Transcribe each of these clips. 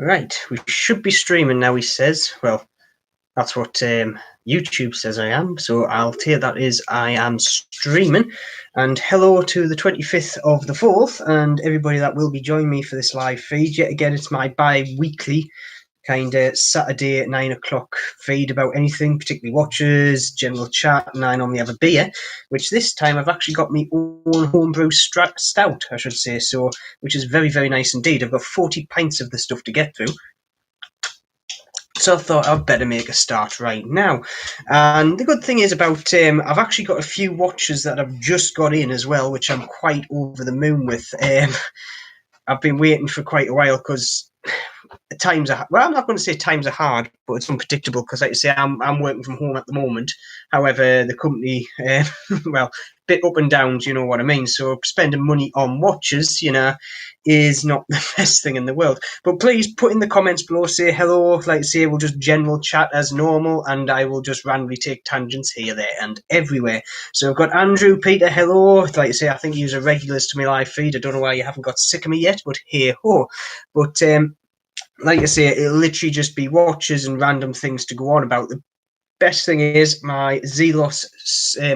Right, we should be streaming now, he says. Well, that's what YouTube says I am, so I'll take that as I am streaming. And hello to the 25th of the 4th, and everybody that will be joining me for this live feed. Yet again, it's my bi-weekly kind of Saturday at 9 o'clock feed about anything, particularly watches, general chat, and I normally have a beer, which this time I've actually got my own homebrew stout, I should say, so which is very, very nice indeed. I've got 40 pints of the stuff to get through. So I thought I'd better make a start right now. And the good thing is about, I've actually got a few watches that I've just got in as well, which I'm quite over the moon with. I've been waiting for quite a while because times are, well, I'm not going to say times are hard, but it's unpredictable because, like I say, I'm working from home at the moment. However, the company, well, bit up and down, do you know what I mean? So spending money on watches, is not the best thing in the world. But please put in the comments below, say hello, like I say, we'll just general chat as normal, and I will just randomly take tangents here, there, and everywhere. So I've got Andrew, Peter, hello. Like I say, I think you're regulars to my live feed. I don't know why you haven't got sick of me yet, but hey ho. But like I say, it'll literally just be watches and random things to go on about. The best thing is my Zelos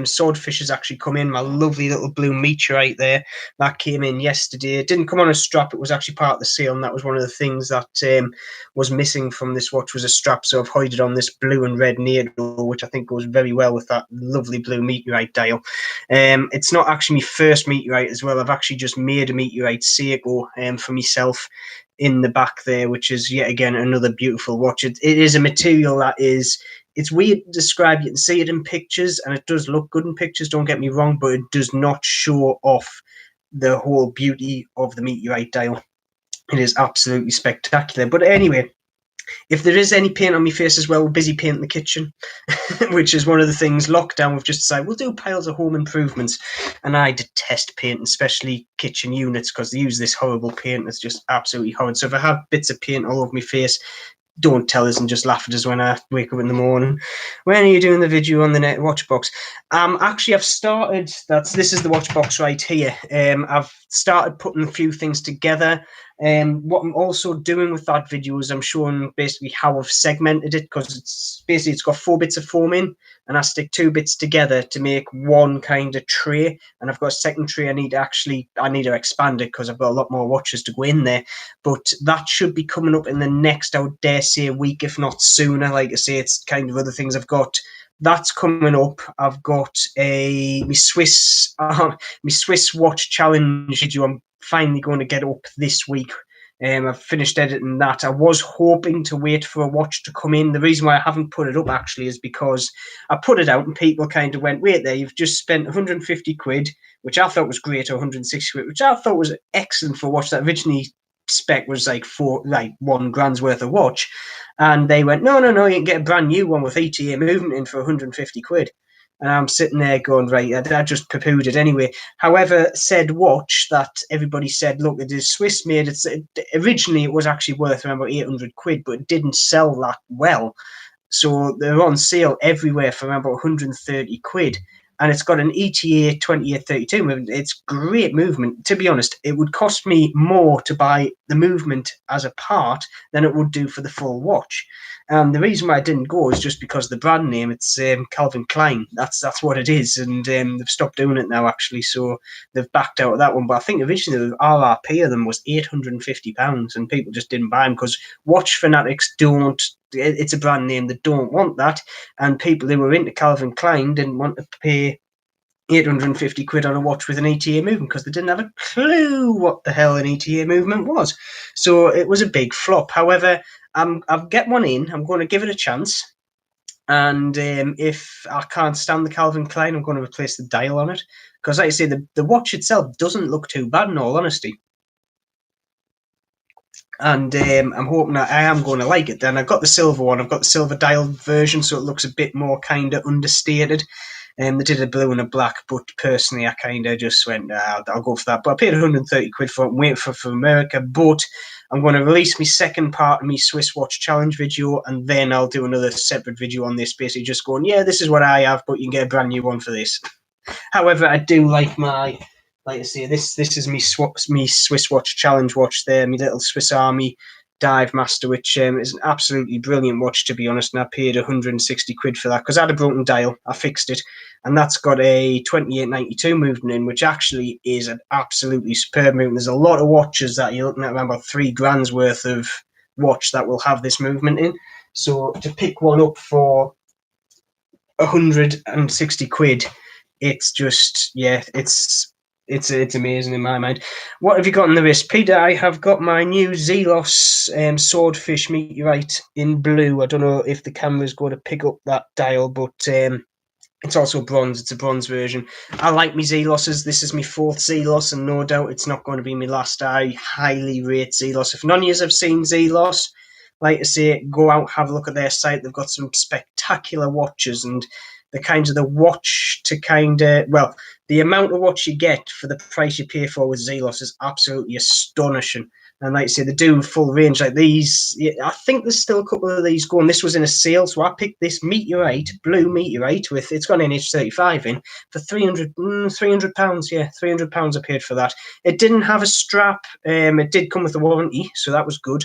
swordfish has actually come in, my lovely little blue meteorite there. That came in yesterday. It didn't come on a strap, it was actually part of the sale, and that was one of the things that was missing from this watch was a strap, so I've hided on this blue and red needle, which I think goes very well with that lovely blue meteorite dial. It's not actually my first meteorite as well. I've actually just made a meteorite Seiko for myself in the back there, which is yet again another beautiful watch. It is a material that is, it's weird to describe. You can see it in pictures and it does look good in pictures, don't get me wrong, but it does not show off the whole beauty of the meteorite dial. It is absolutely spectacular. But anyway, if there is any paint on my face as well, we're busy painting the kitchen, which is one of the things. Lockdown, we've just decided we'll do piles of home improvements, and I detest painting, especially kitchen units, because they use this horrible paint. It's just absolutely horrid. So if I have bits of paint all over my face, don't tell us and just laugh at us when I wake up in the morning. When are you doing the video on the net watch box? Actually, I've started. This is the watch box right here. I've started putting a few things together. What I'm also doing with that video is I'm showing basically how I've segmented it, because it's got 4 bits of foam in, and I stick 2 bits together to make one kind of tray. And I've got a second tray I need to expand it because I've got a lot more watches to go in there. But that should be coming up in the next, I would dare say, a week, if not sooner. Like I say, it's kind of other things I've got. That's coming up. I've got my Swiss watch challenge video. I'm finally going to get up this week. I've finished editing that. I was hoping to wait for a watch to come in. The reason why I haven't put it up actually is because I put it out and people kind of went, wait there, you've just spent 150 quid, which I thought was great, or 160 quid, which I thought was excellent for a watch that originally spec was like £1,000 worth of watch, and they went, no, you can get a brand new one with ETA movement in for 150 quid. And I'm sitting there going, right, I just poo-pooed it anyway. However, said watch that everybody said, look, it is Swiss made. Originally it was actually worth around about 800 quid, but it didn't sell that well. So they're on sale everywhere for around about 130 quid. And it's got an ETA 2832 movement. It's great movement. To be honest, it would cost me more to buy the movement as a part than it would do for the full watch. The reason why I didn't go is just because the brand name, it's Calvin Klein. That's what it is, and they've stopped doing it now, actually, so they've backed out of that one. But I think originally the RRP of them was £850, and people just didn't buy them because watch fanatics don't. It's a brand name, they don't want that, and people who were into Calvin Klein didn't want to pay 850 quid on a watch with an ETA movement because they didn't have a clue what the hell an ETA movement was. So it was a big flop. However, I'll get one in. I'm going to give it a chance. And if I can't stand the Calvin Klein, I'm going to replace the dial on it. Because like I say, the watch itself doesn't look too bad in all honesty. And I'm hoping that I am going to like it. Then I've got the silver one. I've got the silver dial version, so it looks a bit more kind of understated. They did a blue and a black, but personally, I kind of just went, I'll go for that. But I paid 130 quid for it and wait for America. But I'm going to release my second part of my Swiss watch challenge video, and then I'll do another separate video on this, basically just going, yeah, this is what I have, but you can get a brand new one for this. However, I do like I say, this is me Swiss watch challenge watch there, my little Swiss Army Dive Master, which is an absolutely brilliant watch, to be honest, and I paid 160 quid for that because I had a broken dial. I fixed it, and that's got a 2892 movement in, which actually is an absolutely superb movement. There's a lot of watches that you're looking at around about £3,000 worth of watch that will have this movement in. So to pick one up for 160 quid, it's just, yeah, it's amazing in my mind. What have you got on the wrist, Peter? I have got my new Zelos swordfish meteorite in blue. I don't know if the camera's going to pick up that dial, but it's also bronze. It's a bronze version. I like my Zelos's. This is my fourth Zelos, and no doubt it's not going to be my last. I highly rate Zelos. If none of you have seen Zelos, like I say, go out, have a look at their site. They've got some spectacular watches, and the kinds of the watch to well, the amount of watch you get for the price you pay for with Zelos is absolutely astonishing. And like I say, they do full range like these. I think there's still a couple of these going. This was in a sale, so I picked this meteorite, blue meteorite, with it's got an NH35 in for £300. Yeah, £300 I paid for that. It didn't have a strap. It did come with a warranty, so that was good.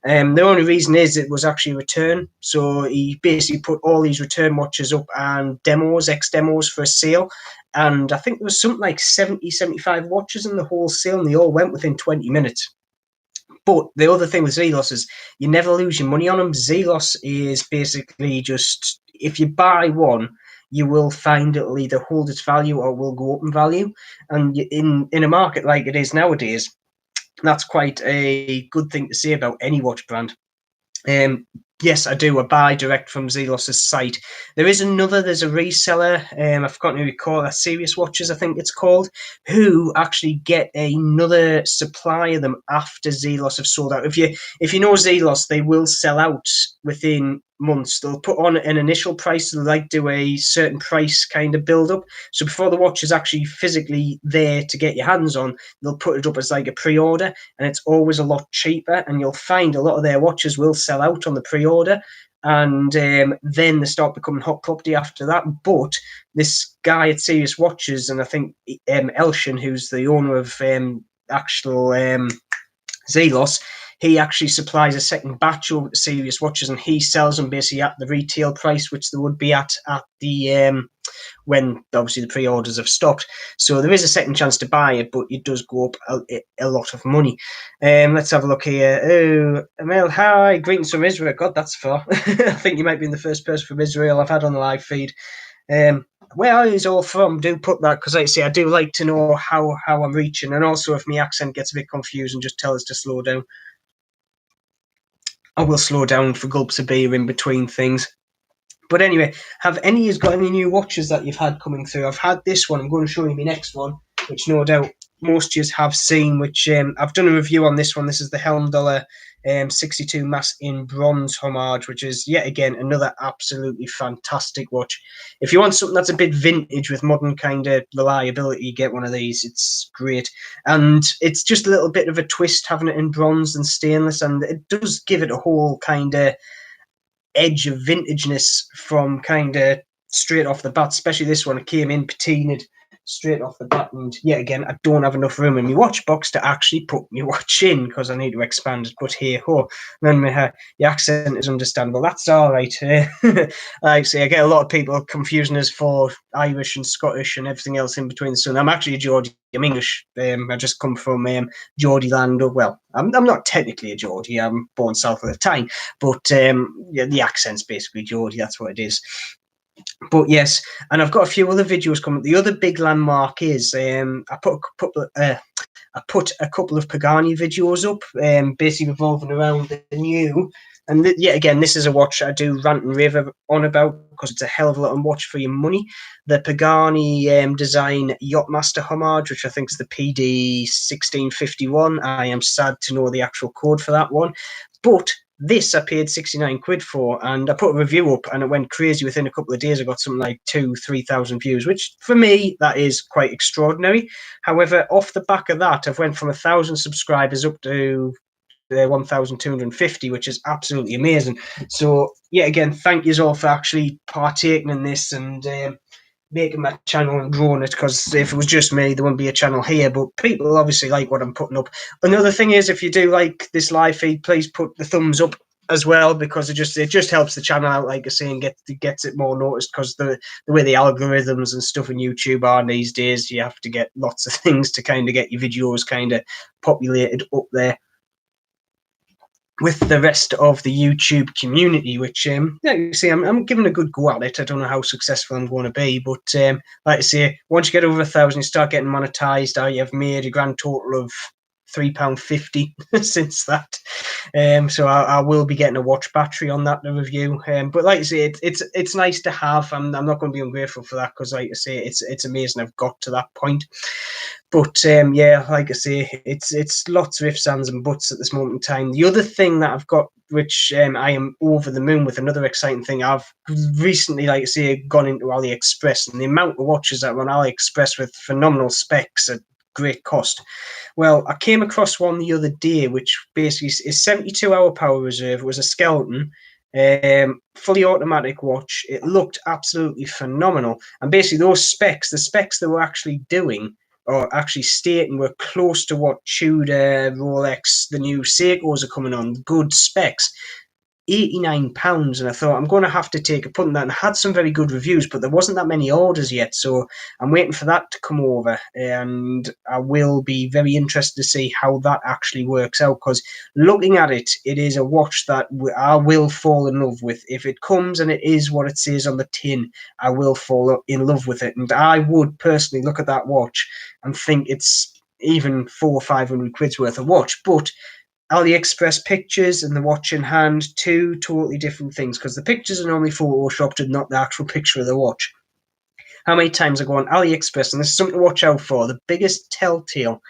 The only reason is it was actually a return. So he basically put all these return watches up and ex-demos for a sale. And I think there was something like 75 watches in the whole sale, and they all went within 20 minutes. But the other thing with Zelos is you never lose your money on them. Zelos is basically just, if you buy one, you will find it'll either hold its value or will go up in value. And in a market like it is nowadays, that's quite a good thing to say about any watch brand. Yes, I do. I buy direct from Zelos's site. There's a reseller, I've forgotten who we call it, Serious Watches, I think it's called, who actually get another supply of them after Zelos have sold out. If you know Zelos, they will sell out within months. They'll put on an initial price, they'll like do a certain price kind of build up. So before the watch is actually physically there to get your hands on, they'll put it up as like a pre-order, and it's always a lot cheaper, and you'll find a lot of their watches will sell out on the pre-order, and then they start becoming hot property after that. But this guy at Serious Watches, and I think Elshin, who's the owner of actual Zelos, he actually supplies a second batch of Serious Watches, and he sells them basically at the retail price, which they would be at the when obviously the pre-orders have stopped. So there is a second chance to buy it, but it does go up a lot of money. Let's have a look here. Oh, Emil, hi, greetings from Israel. God, that's far. I think you might be the first person from Israel I've had on the live feed. Where are you all from? Do put that, because like I say, I do like to know how I'm reaching, and also if my accent gets a bit confusing, just tell us to slow down. I will slow down for gulps of beer in between things. But anyway, have any of you got any new watches that you've had coming through? I've had this one. I'm going to show you my next one, which no doubt most of you have seen, which I've done a review on this one. This is the Helm Dollar 62 Mass in bronze homage, which is yet again another absolutely fantastic watch. If you want something that's a bit vintage with modern kind of reliability, get one of these. It's great, and it's just a little bit of a twist having it in bronze and stainless, and it does give it a whole kind of edge of vintageness from kind of straight off the bat. Especially this one, it came in patinaed straight off the bat, and yet again, I don't have enough room in my watch box to actually put my watch in because I need to expand it. But hey ho, then the accent is understandable. That's all right. Like I say, I get a lot of people confusing us for Irish and Scottish and everything else in between. So I'm actually a Geordie. I'm English. I just come from Geordie land. Well, I'm not technically a Geordie. I'm born south of the Tyne, but yeah, the accent's basically Geordie. That's what it is. But yes, and I've got a few other videos coming. The other big landmark is I put a couple of Pagani videos up, basically revolving around the new. And yet again, this is a watch I do rant and rave on about because it's a hell of a lot of watch for your money. The Pagani design Yachtmaster homage, which I think is the PD 1651. I am sad to know the actual code for that one, but this I paid 69 quid for, and I put a review up and it went crazy. Within a couple of days I got something like 2,000-3,000 views, which for me that is quite extraordinary. However, off the back of that, I've went from 1,000 subscribers up to 1,250, which is absolutely amazing. So yeah, again, thank you all for actually partaking in this, and making my channel and growing it, because if it was just me, there wouldn't be a channel here. But people obviously like what I'm putting up. Another thing is, if you do like this live feed, please put the thumbs up as well, because it just helps the channel out, like I say, and gets it more noticed, because the way the algorithms and stuff in YouTube are these days, you have to get lots of things to kind of get your videos kind of populated up there with the rest of the YouTube community, which, like you see, I'm giving a good go at it. I don't know how successful I'm going to be, but like I say, once you get over 1,000, you start getting monetized. I have made a grand total of £3.50 since that. So I will be getting a watch battery on that to review. But like I say, it's nice to have. I'm not going to be ungrateful for that, because like I say, it's amazing I've got to that point. But yeah, like I say, it's lots of ifs, ands, and buts at this moment in time. The other thing that I've got, which I am over the moon with, another exciting thing, I've recently, like I say, gone into AliExpress, and the amount of watches that are on AliExpress with phenomenal specs at great cost. Well, I came across one the other day, which basically is 72-hour power reserve. It was a skeleton. Fully automatic watch. It looked absolutely phenomenal, and basically those specs, the specs they were actually doing, or actually stating, were close to what Tudor, Rolex, the new Seikos are coming on. Good specs. £89, and I thought, I'm going to have to take a punt on that, and I had some very good reviews, but there wasn't that many orders yet, so I'm waiting for that to come over, and I will be very interested to see how that actually works out, because looking at it, it is a watch that I will fall in love with. If it comes and it is what it says on the tin, I will fall in love with it, and I would personally look at that watch and think it's even 400 or 500 quid's worth of watch. But AliExpress pictures and the watch in hand, two totally different things, because the pictures are normally photoshopped and not the actual picture of the watch. How many times I go on AliExpress, and this is something to watch out for. The biggest telltale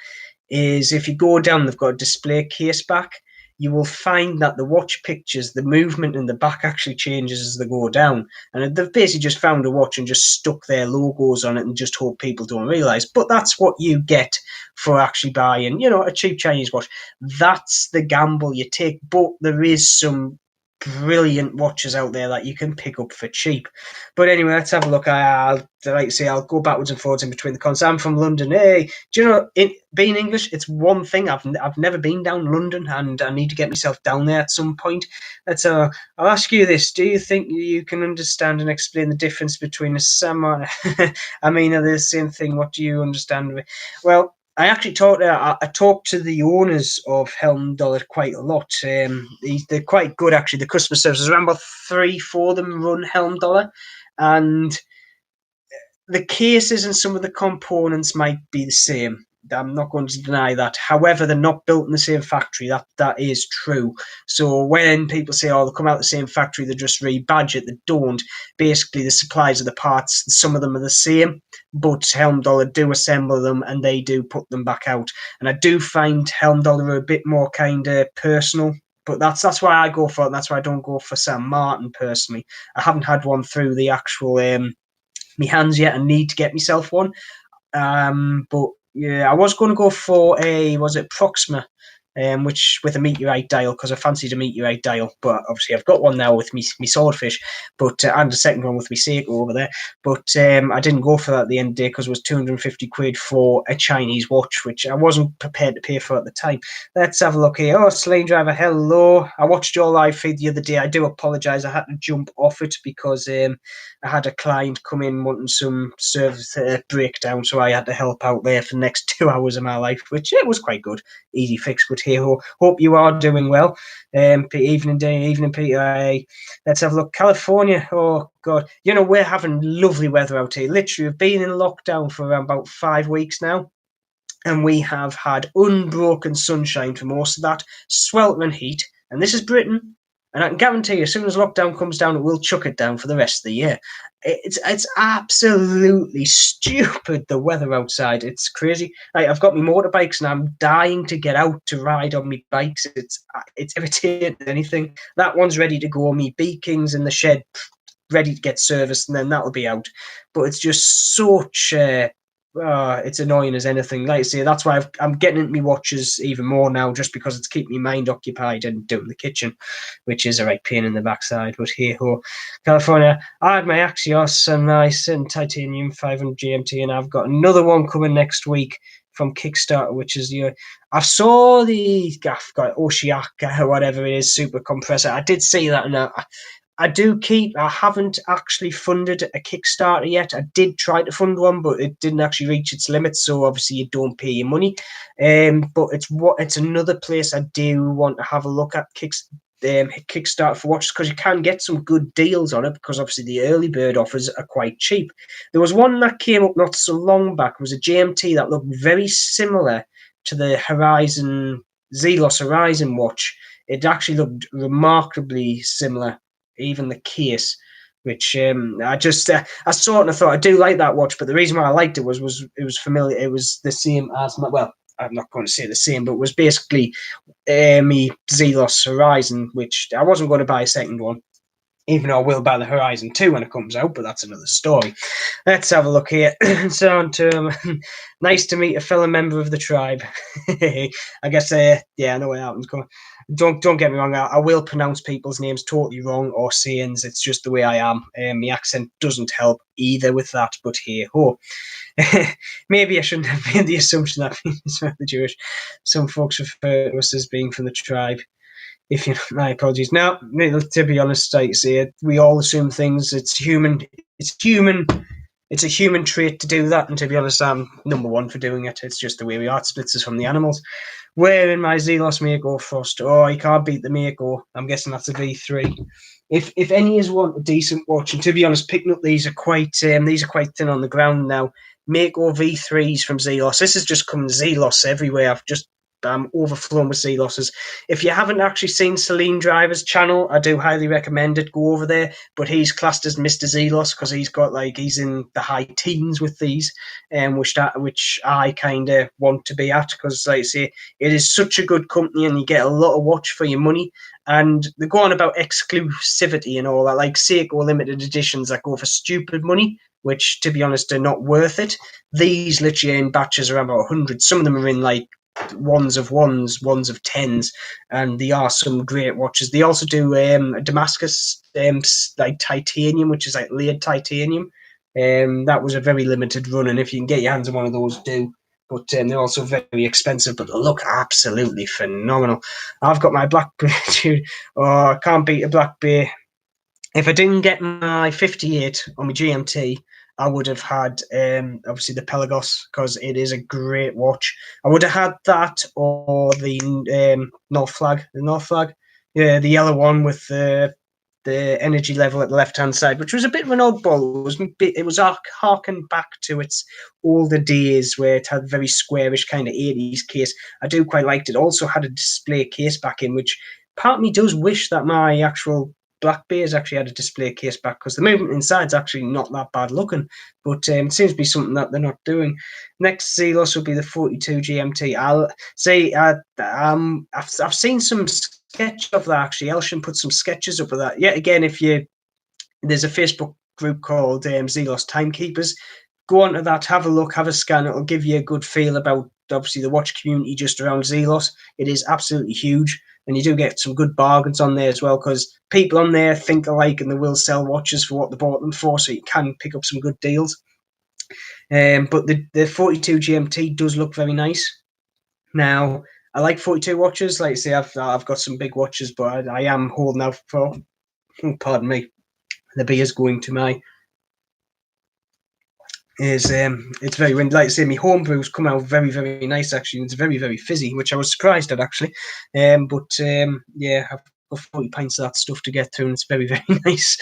is if you go down, they've got a display case back. You will find that the watch pictures, the movement in the back actually changes as they go down. And they've basically just found a watch and just stuck their logos on it and just hope people don't realise. But that's what you get for actually buying, a cheap Chinese watch. That's the gamble you take. But there is some brilliant watches out there that you can pick up for cheap. But anyway, let's have a look. I'll like to say, I'll go backwards and forwards in between the cons. I'm from London. Hey, do you know, being English, it's one thing. I've never been down London, and I need to get myself down there at some point. I'll ask you this: do you think you can understand and explain the difference between a samurai? I mean, are they the same thing? What do you understand? Well, I actually talked to the owners of Helm Dollar quite a lot. They're quite good, actually. The customer service, there's around about 3-4 of them run Helm Dollar, and the cases and some of the components might be the same. I'm not going to deny that. However, they're not built in the same factory. That is true. So when people say, "Oh, they come out of the same factory," they just rebadge it. They don't. Basically, the supplies of the parts, some of them are the same, but Helm Dollar do assemble them and they do put them back out. And I do find Helm Dollar are a bit more kind of personal. But that's why I go for it, and that's why I don't go for Sam Martin personally. I haven't had one through the actual me hands yet. I need to get myself one. But yeah, I was going to go for was it Proxima, which with a meteorite dial, because I fancied a meteorite dial. But obviously I've got one now with me swordfish, but and a second one with me Seiko over there. But I didn't go for that at the end of the day, because it was 250 quid for a Chinese watch, which I wasn't prepared to pay for at the time. Let's have a look here. Oh, Slane Driver, hello. I watched your live feed the other day. I do apologise. I had to jump off it because I had a client come in wanting some service breakdown, so I had to help out there for the next 2 hours of my life, which it was quite good. Easy fix, but hey ho. Hope you are doing well. Evening, Peter. Let's have a look. California. Oh God, we're having lovely weather out here. Literally, we've been in lockdown for around about 5 weeks now, and we have had unbroken sunshine for most of that, sweltering heat, and this is Britain. And I can guarantee you, as soon as lockdown comes down, it will chuck it down for the rest of the year. It's absolutely stupid, the weather outside. It's crazy. I've got my motorbikes, and I'm dying to get out to ride on my bikes. It's irritating. Anything. That one's ready to go. Me King's in the shed, ready to get serviced, and then that'll be out. But it's just such it's annoying as anything. Like I say, that's why I'm getting into my watches even more now, just because it's keeping my mind occupied and doing the kitchen, which is a right pain in the backside. But hey ho, California. I had my Axios and my Sin Titanium 500 GMT, and I've got another one coming next week from Kickstarter, which is I've saw I've got Oshiaka or whatever it is, super compressor. I did see that, and I haven't actually funded a Kickstarter yet. I did try to fund one, but it didn't actually reach its limits. So obviously you don't pay your money. But it's another place I do want to have a look at Kickstarter for watches, because you can get some good deals on it, because obviously the early bird offers are quite cheap. There was one that came up not so long back. It was a GMT that looked very similar to the Zelos Horizon watch. It actually looked remarkably similar, even the case, which I saw it and I thought I do like that watch, but the reason why I liked it was it was familiar. It was the same as well, I'm not going to say the same, but it was basically me Zelos Horizon, which I wasn't going to buy a second one, even though I will buy the Horizon 2 when it comes out, but that's another story. Let's have a look here. So, nice to meet a fellow member of the tribe. I guess, yeah, I know what happens. Don't get me wrong, I will pronounce people's names totally wrong, or sayings. It's just the way I am. My accent doesn't help either with that, but hey ho. Maybe I shouldn't have made the assumption that he's the Jewish. Some folks refer to us as being from the tribe. If you, my apologies. Now, to be honest, I say we all assume things. It's human. It's human. It's a human trait to do that. And to be honest, I'm number one for doing it. It's just the way we are. It splits us from the animals. Wearing my Zelos Mako Frost. Oh, you can't beat the Mako. I'm guessing that's a V3. If any is want a decent watch, and to be honest, picking up these are quite thin on the ground now. Mako V3s from Zelos. This is just coming Zelos everywhere. I'm overflowing with Zelos's. If you haven't actually seen Celine Driver's channel, I do highly recommend it. Go over there. But he's classed as Mr. Zelos because he's in the high teens with these, which I kind of want to be at, because, like I say, it is such a good company and you get a lot of watch for your money. And they're going about exclusivity and all that, like Seiko limited editions that go for stupid money, which, to be honest, are not worth it. These literally in batches around about 100. Some of them are in like ones of tens, and they are some great watches. They also do a Damascus like titanium, which is like layered titanium. That was a very limited run, and if you can get your hands on one of those, do. But they're also very expensive, but they look absolutely phenomenal. I've got my Black Bay too. Oh, I can't beat a Black Bay. If I didn't get my 58 on my GMT, I would have had obviously the Pelagos, because it is a great watch. I would have had that, or the North Flag, yeah, the yellow one with the energy level at the left hand side, which was a bit of an oddball. It was harkened back to its older days where it had a very squarish kind of 80s case. I do quite liked it. Also had a display case back in, which part of me does wish that my actual Black Bears actually had a display case back, because the movement inside's actually not that bad looking, but it seems to be something that they're not doing. Next Zelos will be the 42 GMT. I'll say I've seen some sketch of that actually. Elshin put some sketches up of that. Yet again, there's a Facebook group called Zelos Timekeepers. Go onto that, have a look, have a scan. It'll give you a good feel about obviously the watch community just around Zelos. It is absolutely huge, and you do get some good bargains on there as well, because people on there think alike and they will sell watches for what they bought them for, so you can pick up some good deals. But the 42 GMT does look very nice. Now, I like 42 watches. Like I say, I've got some big watches, but I am holding out for, pardon me, the beer's going to my it's very windy. Like I say, my homebrew's come out very, very nice actually. It's very, very fizzy, which I was surprised at actually. Yeah, I've got 40 pints of that stuff to get through, and it's very, very nice.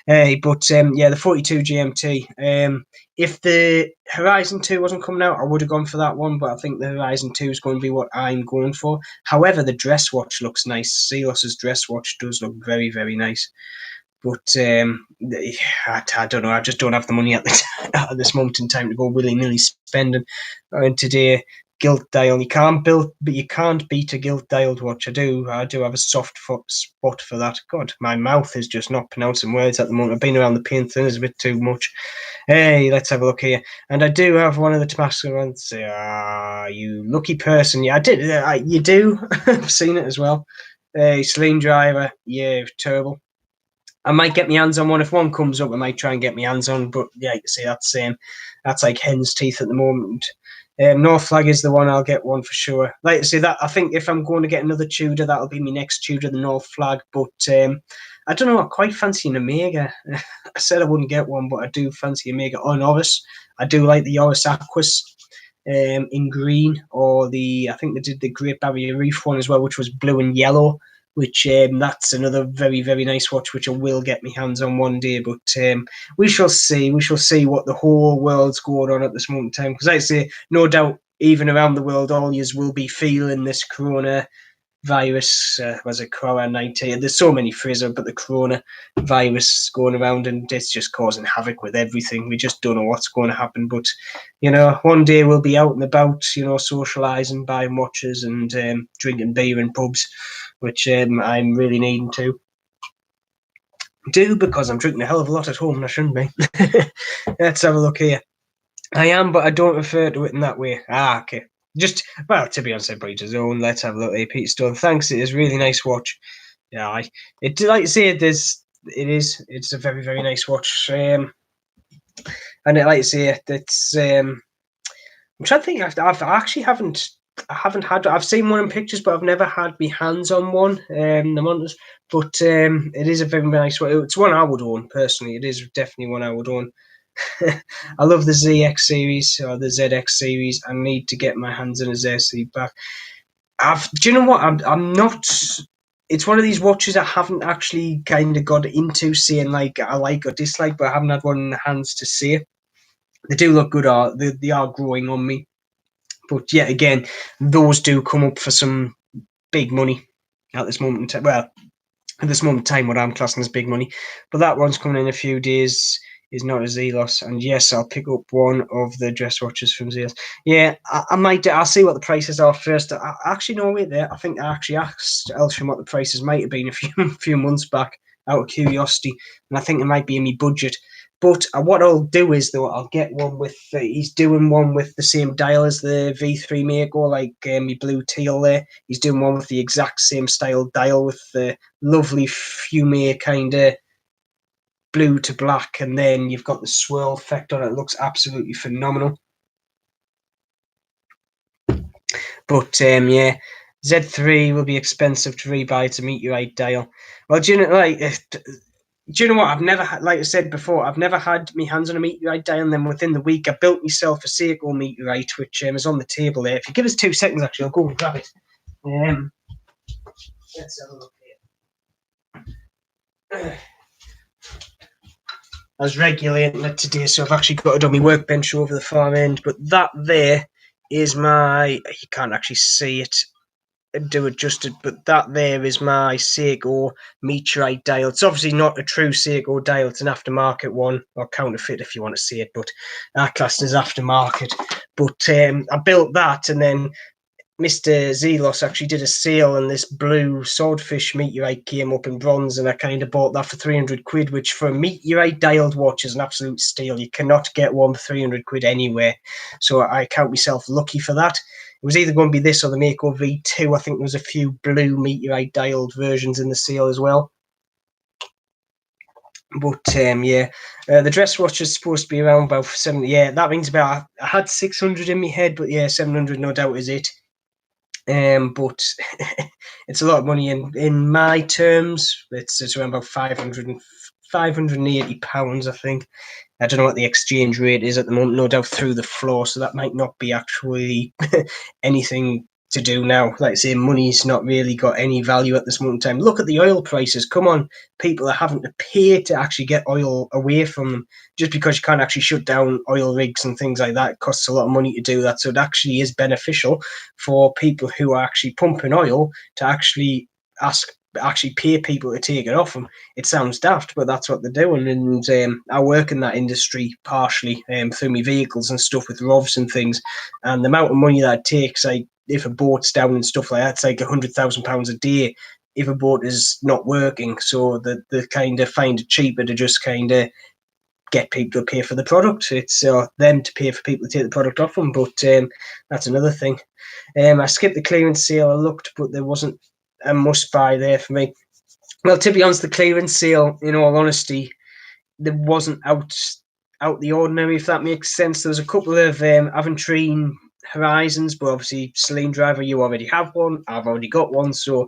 Yeah, the 42 GMT. If the Horizon 2 wasn't coming out, I would have gone for that one, but I think the Horizon 2 is going to be what I'm going for. However, the dress watch looks nice. Zelos's dress watch does look very, very nice. But I don't know. I just don't have the money at this moment in time to go willy-nilly spending. And today, gilt dial. You can't beat a gilt dialed watch. I do have a soft spot for that. God, my mouth is just not pronouncing words at the moment. I've been around the paint thing, it's a bit too much. Hey, let's have a look here. And I do have one of the Tabasco ones. You lucky person. Yeah, I did. You do. I've seen it as well. Celine Driver. Yeah, turbo. I might get my hands on one. If one comes up, I might try and get my hands on. But yeah, you see, that's like hen's teeth at the moment. North Flag is the one. I'll get one for sure. Like I say, that I think if I'm going to get another Tudor, that'll be my next Tudor, the North Flag. But I don't know. I quite fancy an Omega. I said I wouldn't get one, but I do fancy Omega or Oris. I do like the Oris Aquas in green, or I think they did the Great Barrier Reef one as well, which was blue and yellow. Which that's another very, very nice watch, which I will get my hands on one day. But we shall see. We shall see what the whole world's going on at this moment in time. Because I say, no doubt, even around the world, all yous will be feeling this coronavirus. Was it Corona-19? There's so many phrases, but the coronavirus going around, and it's just causing havoc with everything. We just don't know what's going to happen. But one day we'll be out and about, socialising, buying watches, and drinking beer in pubs, which I'm really needing to do because I'm drinking a hell of a lot at home and I shouldn't be. Let's have a look here. I am, but I don't refer to it in that way. Okay. To be honest, everybody's own. Let's have a look here. Peter Stone. Thanks, it is a really nice watch. Yeah, like I say, it's a very, very nice watch. And like I say, it's I'm trying to think. I've seen one in pictures, but I've never had my hands on one. The Montas, but it is a very nice one. It's one I would own personally. It is definitely one I would own. I love the ZX series or the ZX series. I need to get my hands on a ZC back. Do you know what? I'm not. It's one of these watches I haven't actually kind of got into saying like I like or dislike, but I haven't had one in the hands to say it. They do look good. They are growing on me. But yet again, those do come up for some big money at this moment in time. Well, at this moment in time, what I'm classing as big money. But that one's coming in a few days. Is not a Zelos. And yes, I'll pick up one of the dress watches from Zelos. Yeah, I might. I'll see what the prices are first. I actually know wait there. I think I actually asked Elsham what the prices might have been a few months back out of curiosity, and I think it might be in my budget. But what I'll do is, though, I'll get one with. He's doing one with the same dial as the V3 Mako, like my blue teal there. He's doing one with the exact same style dial with the lovely fume kind of blue to black, and then you've got the swirl effect on it. It looks absolutely phenomenal. But yeah, Z3 will be expensive to rebuy. It's a meteorite dial. Well, do you know what? I've never had, like I said before, I've never had my hands on a meteorite dial, and then within the week I built myself a Seiko meteorite, which is on the table there. If you give us 2 seconds, actually, I'll go and grab it. Let's have a look here. I was regulating it today, so I've actually got it on my workbench over the far end. But that there is you can't actually see it, do adjusted, but that there is my Seiko meteorite dial. It's obviously not a true Seiko dial, it's an aftermarket one, or counterfeit if you want to see it, but that class is aftermarket. But I built that, and then Mr. Zelos actually did a sale, and this blue swordfish meteorite came up in bronze, and I kind of bought that for 300 quid, which for a meteorite dialed watch is an absolute steal. You cannot get one for 300 quid anywhere. So I count myself lucky for that. It was either going to be this or the Mako V2. I think there was a few blue meteorite dialed versions in the sale as well. But yeah, the dress watch is supposed to be around about 70. Yeah, that means about, I had 600 in my head, but yeah, 700 no doubt is it. But it's a lot of money in my terms. It's around about 580 pounds, I think. I don't know what the exchange rate is at the moment, no doubt through the floor, so that might not be actually anything to do now. Like I say, money's not really got any value at this moment in time. Look at the oil prices. Come on, people are having to pay to actually get oil away from them. Just because you can't actually shut down oil rigs and things like that, it costs a lot of money to do that. So it actually is beneficial for people who are actually pumping oil to actually ask actually pay people to take it off them. It sounds daft, but that's what they're doing. And I work in that industry partially through my vehicles and stuff with ROVs and things. And the amount of money that it takes, like if a boat's down and stuff like that, it's like £100,000 a day if a boat is not working. So they kind of find it cheaper to just kind of get people to pay for the product. It's them to pay for people to take the product off them. But that's another thing. I skipped the clearance sale. I looked, but there wasn't a must buy there for me. Well, to be honest, the clearance sale, in all honesty, there wasn't out the ordinary, if that makes sense. There was a couple of Aventrine Horizons, but obviously Celine Driver, you already have one. I've already got one, so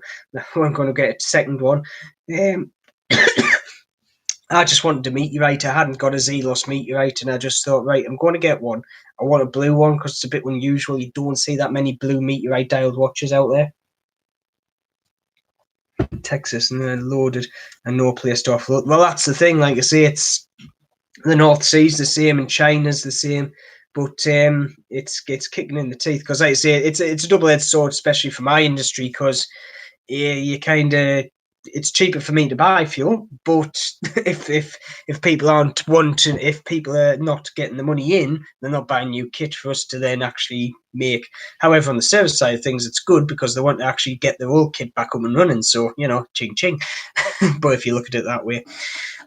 I'm going to get a second one. I just wanted a meteorite. I hadn't got a Zelos meteorite, and I just thought, right, I'm going to get one. I want a blue one because it's a bit unusual. You don't see that many blue meteorite dialed watches out there. Texas, and they're loaded and no place to offload. Well, that's the thing. Like I say, it's the North Sea's the same and China's the same, but it's kicking in the teeth because, like I say, it's a double-edged sword, especially for my industry, because you kind of, it's cheaper for me to buy fuel, but if people aren't wanting, if people are not getting the money in, they're not buying new kit for us to then actually make. However, on the service side of things, it's good because they want to actually get their old kit back up and running. So, ching ching. But if you look at it that way.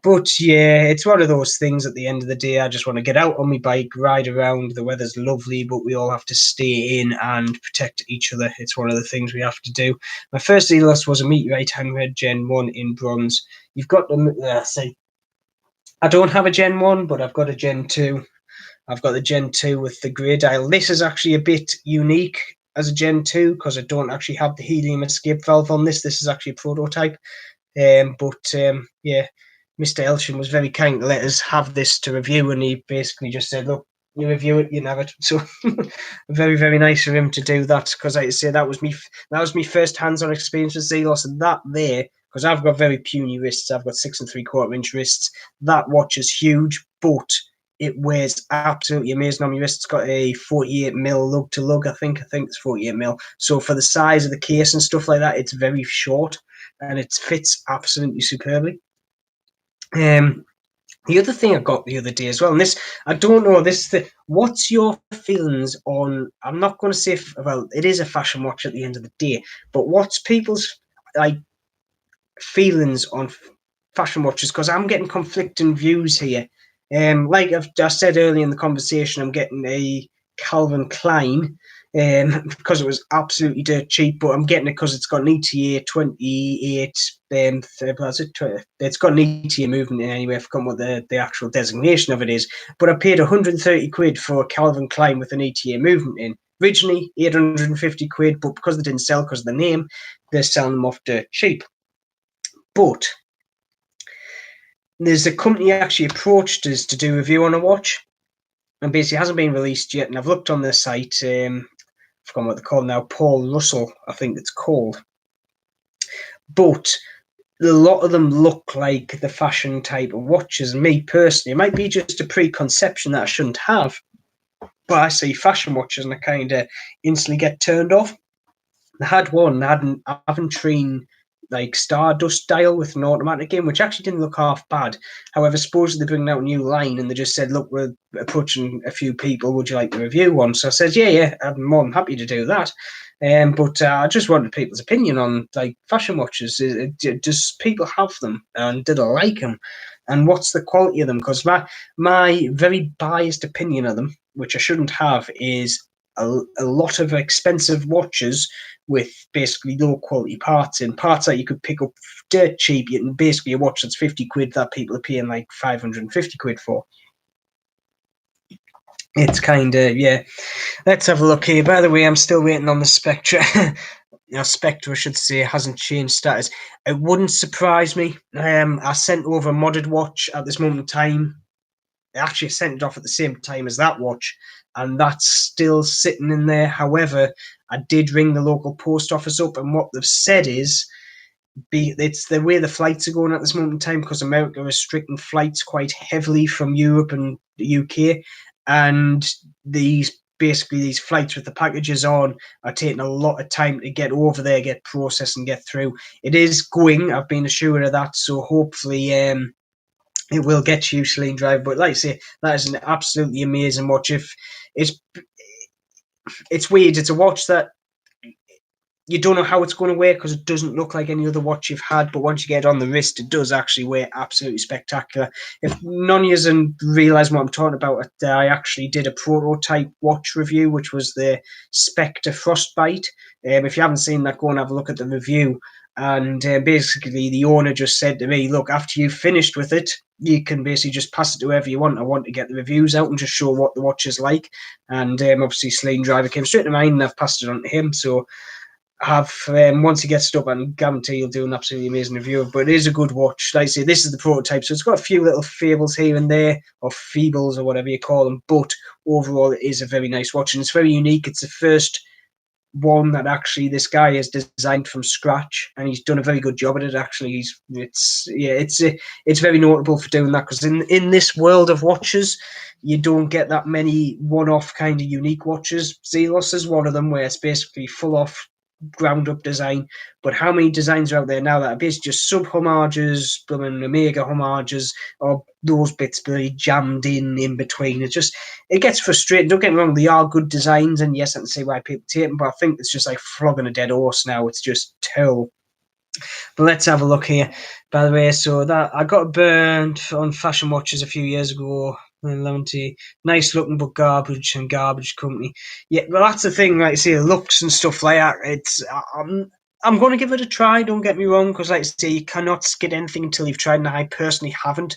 But yeah, it's one of those things at the end of the day. I just want to get out on my bike, ride around. The weather's lovely, but we all have to stay in and protect each other. It's one of the things we have to do. My first Zelos was a Meteorite Handred Gen 1 in bronze. You've got to say, I don't have a Gen 1, but I've got a Gen 2. I've got the Gen 2 with the grey dial. This is actually a bit unique as a Gen 2 because I don't actually have the helium escape valve on this. This is actually a prototype. Yeah, Mr. Elsham was very kind to let us have this to review, and he basically just said, look, you review it, you can have it. So very, very nice of him to do that, because like I say, that was me first hands-on experience with Zelos, and that there, because I've got very puny wrists, I've got 6 3/4 inch wrists. That watch is huge, but it wears absolutely amazing on my wrist. It's got a 48mm lug to lug, I think it's 48mm. So for the size of the case and stuff like that, it's very short, and it fits absolutely superbly. The other thing I got the other day as well, and this, I don't know, what's your feelings on, I'm not going to say, well, it is a fashion watch at the end of the day, but what's people's feelings on fashion watches? Because I'm getting conflicting views here. Like I said earlier in the conversation, I'm getting a Calvin Klein because it was absolutely dirt cheap, but I'm getting it because it's got an ETA 28. It's got an ETA movement in anyway. I forgot what the actual designation of it is, but I paid 130 quid for a Calvin Klein with an ETA movement in. Originally 850 quid, but because they didn't sell because of the name, they're selling them off dirt cheap. But there's a company actually approached us to do a review on a watch, and basically it hasn't been released yet. And I've looked on their site. I forgot what they're called now. Paul Russell, I think it's called. But a lot of them look like the fashion type of watches. And me personally, it might be just a preconception that I shouldn't have, but I see fashion watches and I kind of instantly get turned off. I had an Aventrine Stardust dial with an automatic in, which actually didn't look half bad. However, supposedly they're bringing out a new line, and they just said, look, we're approaching a few people, would you like to review one? So I said, yeah, I'm more than happy to do that. But I just wanted people's opinion on fashion watches. Does people have them, and did I like them, and what's the quality of them? Because my very biased opinion of them, which I shouldn't have, is a lot of expensive watches with basically low quality parts that you could pick up dirt cheap. You can basically a watch that's 50 quid that people are paying 550 quid for. It's kind of, yeah. Let's have a look here. By the way, I'm still waiting on the Spectra. Spectra, I should say, hasn't changed status. It wouldn't surprise me. I sent over a modded watch at this moment in time. I actually sent it off at the same time as that watch, and that's still sitting in there. However, I did ring the local post office up, and what they've said is it's the way the flights are going at this moment in time, because America is restricting flights quite heavily from Europe and the UK, and these basically these flights with the packages on are taking a lot of time to get over there, get processed, and get through. It is going. I've been assured of that, so hopefully it will get you Celine Drive. But like I say, that is an absolutely amazing watch. If it's weird, it's a watch that you don't know how it's going to wear because it doesn't look like any other watch you've had, but once you get it on the wrist, it does actually wear absolutely spectacular. If none of you realise what I'm talking about, I actually did a prototype watch review, which was the Spectre Frostbite. If you haven't seen that, go and have a look at the review. And basically, the owner just said to me, look, after you've finished with it, you can basically just pass it to whoever you want. I want to get the reviews out and just show what the watch is like. And obviously, Celine Driver came straight to mind, and I've passed it on to him. So have once he gets it up, and guarantee he'll do an absolutely amazing review of it. But it is a good watch. Like I say, this is the prototype, so it's got a few little fables here and there, or feebles, or whatever you call them. But overall, it is a very nice watch, and it's very unique. It's the first one that actually this guy has designed from scratch, and he's done a very good job at it. Actually, it's very notable for doing that, because in this world of watches, you don't get that many one-off kind of unique watches. Zelos is one of them, where it's basically full off ground up design. But how many designs are out there now that are basically just sub homages, omega homages, or those bits really jammed in between? It gets frustrating. Don't get me wrong, they are good designs, and yes, I can see why people take them, but I think it's just like flogging a dead horse now. It's just terrible. But let's have a look here. By the way, so that I got burned on Fashion Watches a few years ago. Nice looking, but garbage company. Yeah, well, that's the thing. Like I say, looks and stuff like that. I'm going to give it a try. Don't get me wrong, because like I say, you cannot skid anything until you've tried, and I personally haven't.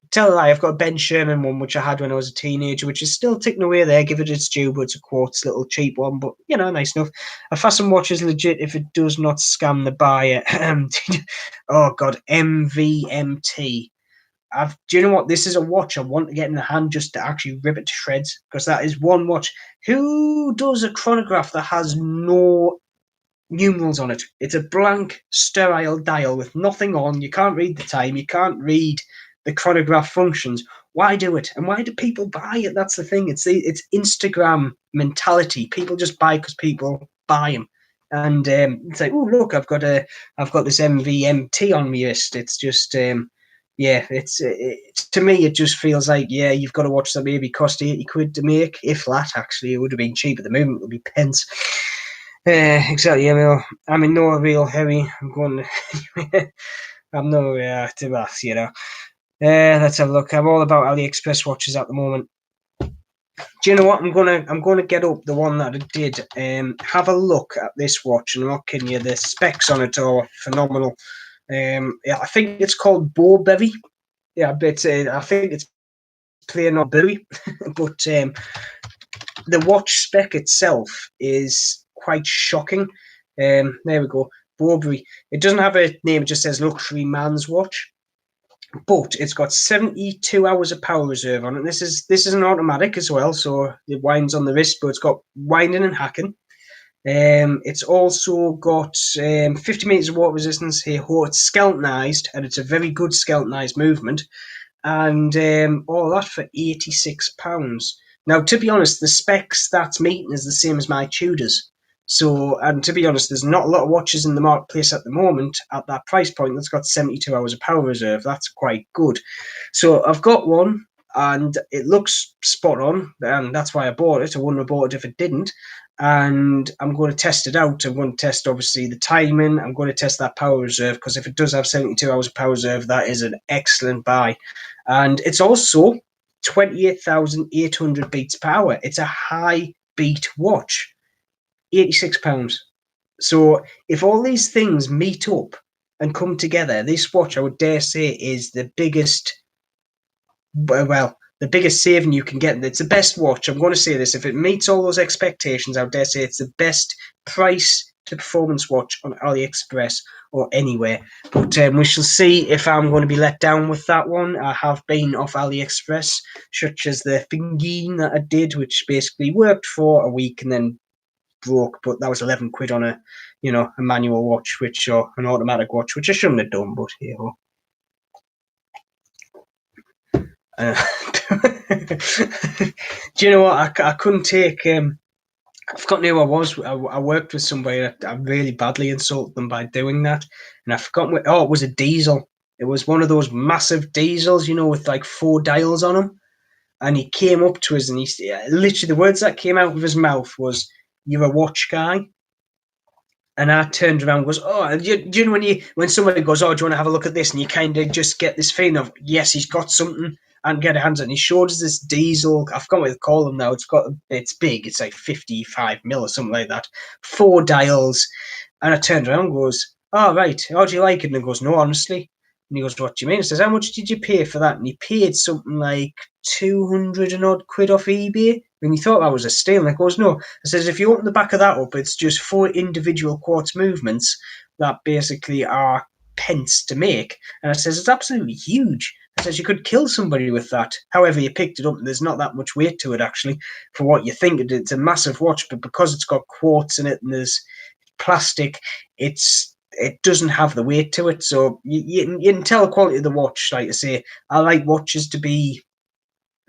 Tell a lie, I've got a Ben Sherman one, which I had when I was a teenager, which is still ticking away there. Give it its due, but it's a quartz, little cheap one, but, nice enough. A Fasten watch is legit if it does not scam the buyer. Oh, God, MVMT. Do you know what? This is a watch I want to get in the hand just to actually rip it to shreds, because that is one watch. Who does a chronograph that has no numerals on it? It's a blank, sterile dial with nothing on. You can't read the time. You can't read the chronograph functions. Why do it? And why do people buy it? That's the thing. It's Instagram mentality. People just buy because people buy them. And it's like, oh, look, I've got this MVMT on my wrist. It's just, it's to me, it just feels like, you've got to watch that maybe cost 80 quid to make, if that. Actually, it would have been cheap at the moment. It would be pence. Exactly. I'm in no real hurry. I'm going. I'm no to that. Let's have a look. I'm all about AliExpress watches at the moment. Do you know what? I'm gonna get up the one that I did. Have a look at this watch, and I'm not kidding you. The specs on it are phenomenal. I think it's called Burberry. Yeah, but I think it's plain not Burberry. But the watch spec itself is quite shocking. There we go. Burberry. It doesn't have a name. It just says luxury man's watch. But it's got 72 hours of power reserve on it. This is an automatic as well, so it winds on the wrist, but it's got winding and hacking. It's also got 50 meters of water resistance here. It's skeletonized, and it's a very good skeletonized movement. And all that for £86. Now, to be honest, the specs that's meeting is the same as my Tudors. So, and to be honest, there's not a lot of watches in the marketplace at the moment at that price point that's got 72 hours of power reserve. That's quite good. So I've got one, and it looks spot on, and that's why I bought it. I wouldn't have bought it if it didn't. And I'm going to test it out. I'm going to test, obviously, the timing. I'm going to test that power reserve, because if it does have 72 hours of power reserve, that is an excellent buy. And it's also 28,800 beats per hour. It's a high beat watch. £86. So if all these things meet up and come together, this watch, I would dare say, is the biggest saving you can get. It's the best watch. I'm going to say this. If it meets all those expectations, I would dare say it's the best price to performance watch on AliExpress or anywhere. But we shall see if I'm going to be let down with that one. I have been off AliExpress, such as the Fingine that I did, which basically worked for a week and then broke, but that was 11 quid on a manual watch, or an automatic watch, which I shouldn't have done, but Do you know what? I couldn't take. I forgot who I was. I worked with somebody that I really badly insulted them by doing that, and I forgot what. Oh, it was a diesel. It was one of those massive diesels, with like 4 dials on them. And he came up to us, and literally the words that came out of his mouth was, "You're a watch guy." And I turned around and goes, "Oh, do you know when somebody goes, oh, do you want to have a look at this?" And you kind of just get this feeling of, yes, he's got something and get a hands on. He showed us this diesel. I forgot what they call them now. It's big. It's like 55 mil or something like that. 4 dials. And I turned around and goes, "Oh, right. How do you like it?" And he goes, "No, honestly." And he goes, "What do you mean?" I says, "How much did you pay for that?" And he paid something like 200 and odd quid off eBay. And he thought that was a steal. And I goes, "No." I says, "If you open the back of that up, it's just 4 individual quartz movements that basically are pence to make." And I says, "It's absolutely huge." I says, "You could kill somebody with that." However, you picked it up, and there's not that much weight to it, actually, for what you think. It's a massive watch, but because it's got quartz in it and there's plastic, it doesn't have the weight to it. So you can tell the quality of the watch. Like I say, I like watches to be,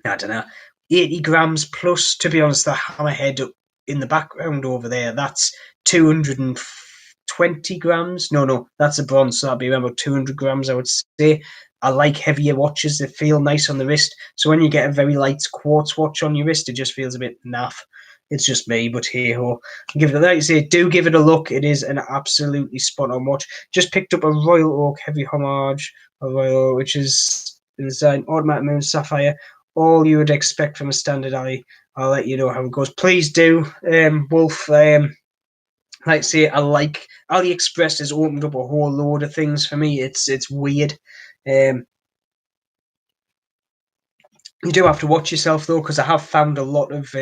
I don't know, 80 grams plus. To be honest, the hammerhead in the background over there, that's 220 grams. No, that's a bronze, so that'd be around about 200 grams, I would say. I like heavier watches that feel nice on the wrist. So when you get a very light quartz watch on your wrist, it just feels a bit naff. It's just me, but hey ho. Give it, like you say, do give it a look. It is an absolutely spot on watch. Just picked up a Royal Oak Heavy Homage, which is an automatic moon sapphire. All you would expect from a standard eye. I'll let you know how it goes. Please do, Wolf. Like I say, I like AliExpress has opened up a whole load of things for me. It's weird. You do have to watch yourself though, because I have found a lot of,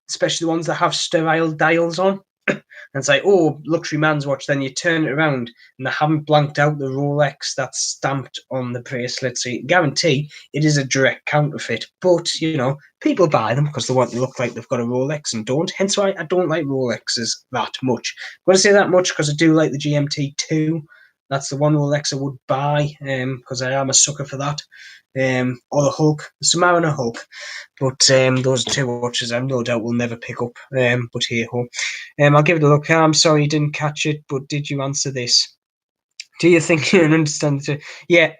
especially the ones that have sterile dials on. And it's like, oh, luxury man's watch. Then you turn it around and they haven't blanked out the Rolex that's stamped on the bracelet. So you can guarantee it is a direct counterfeit. But, people buy them because they want to look like they've got a Rolex and don't. Hence why I don't like Rolexes that much. I'm going to say that much because I do like the GMT2. That's the one Rolex I would buy because I am a sucker for that. Or the Hulk, the Submariner Hulk. But those two watches I no doubt will never pick up. But hey ho. I'll give it a look. I'm sorry you didn't catch it, but did you answer this? Do you think you understand it? Yeah,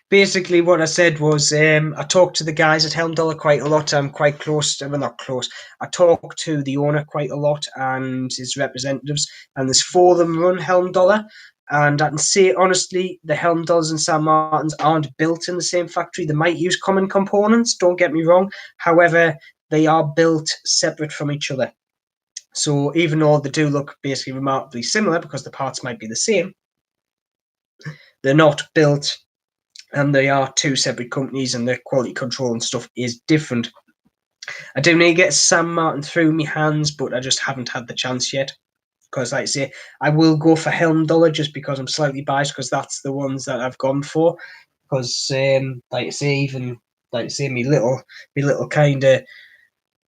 basically what I said was I talked to the guys at Helm Dollar quite a lot. I'm quite close, well, not close. I talk to the owner quite a lot and his representatives, and there's 4 of them run Helm Dollar. And I can say honestly, the Helm Dollars and San Martins aren't built in the same factory. They might use common components, don't get me wrong. However, they are built separate from each other. So even though they do look basically remarkably similar because the parts might be the same, they're not built, and they are 2 separate companies, and their quality control and stuff is different. I do need to get San Martin through my hands, but I just haven't had the chance yet. Because, like I say, I will go for Helm Dollar just because I'm slightly biased because that's the ones that I've gone for. Because, like I say, even like I say, me little kind of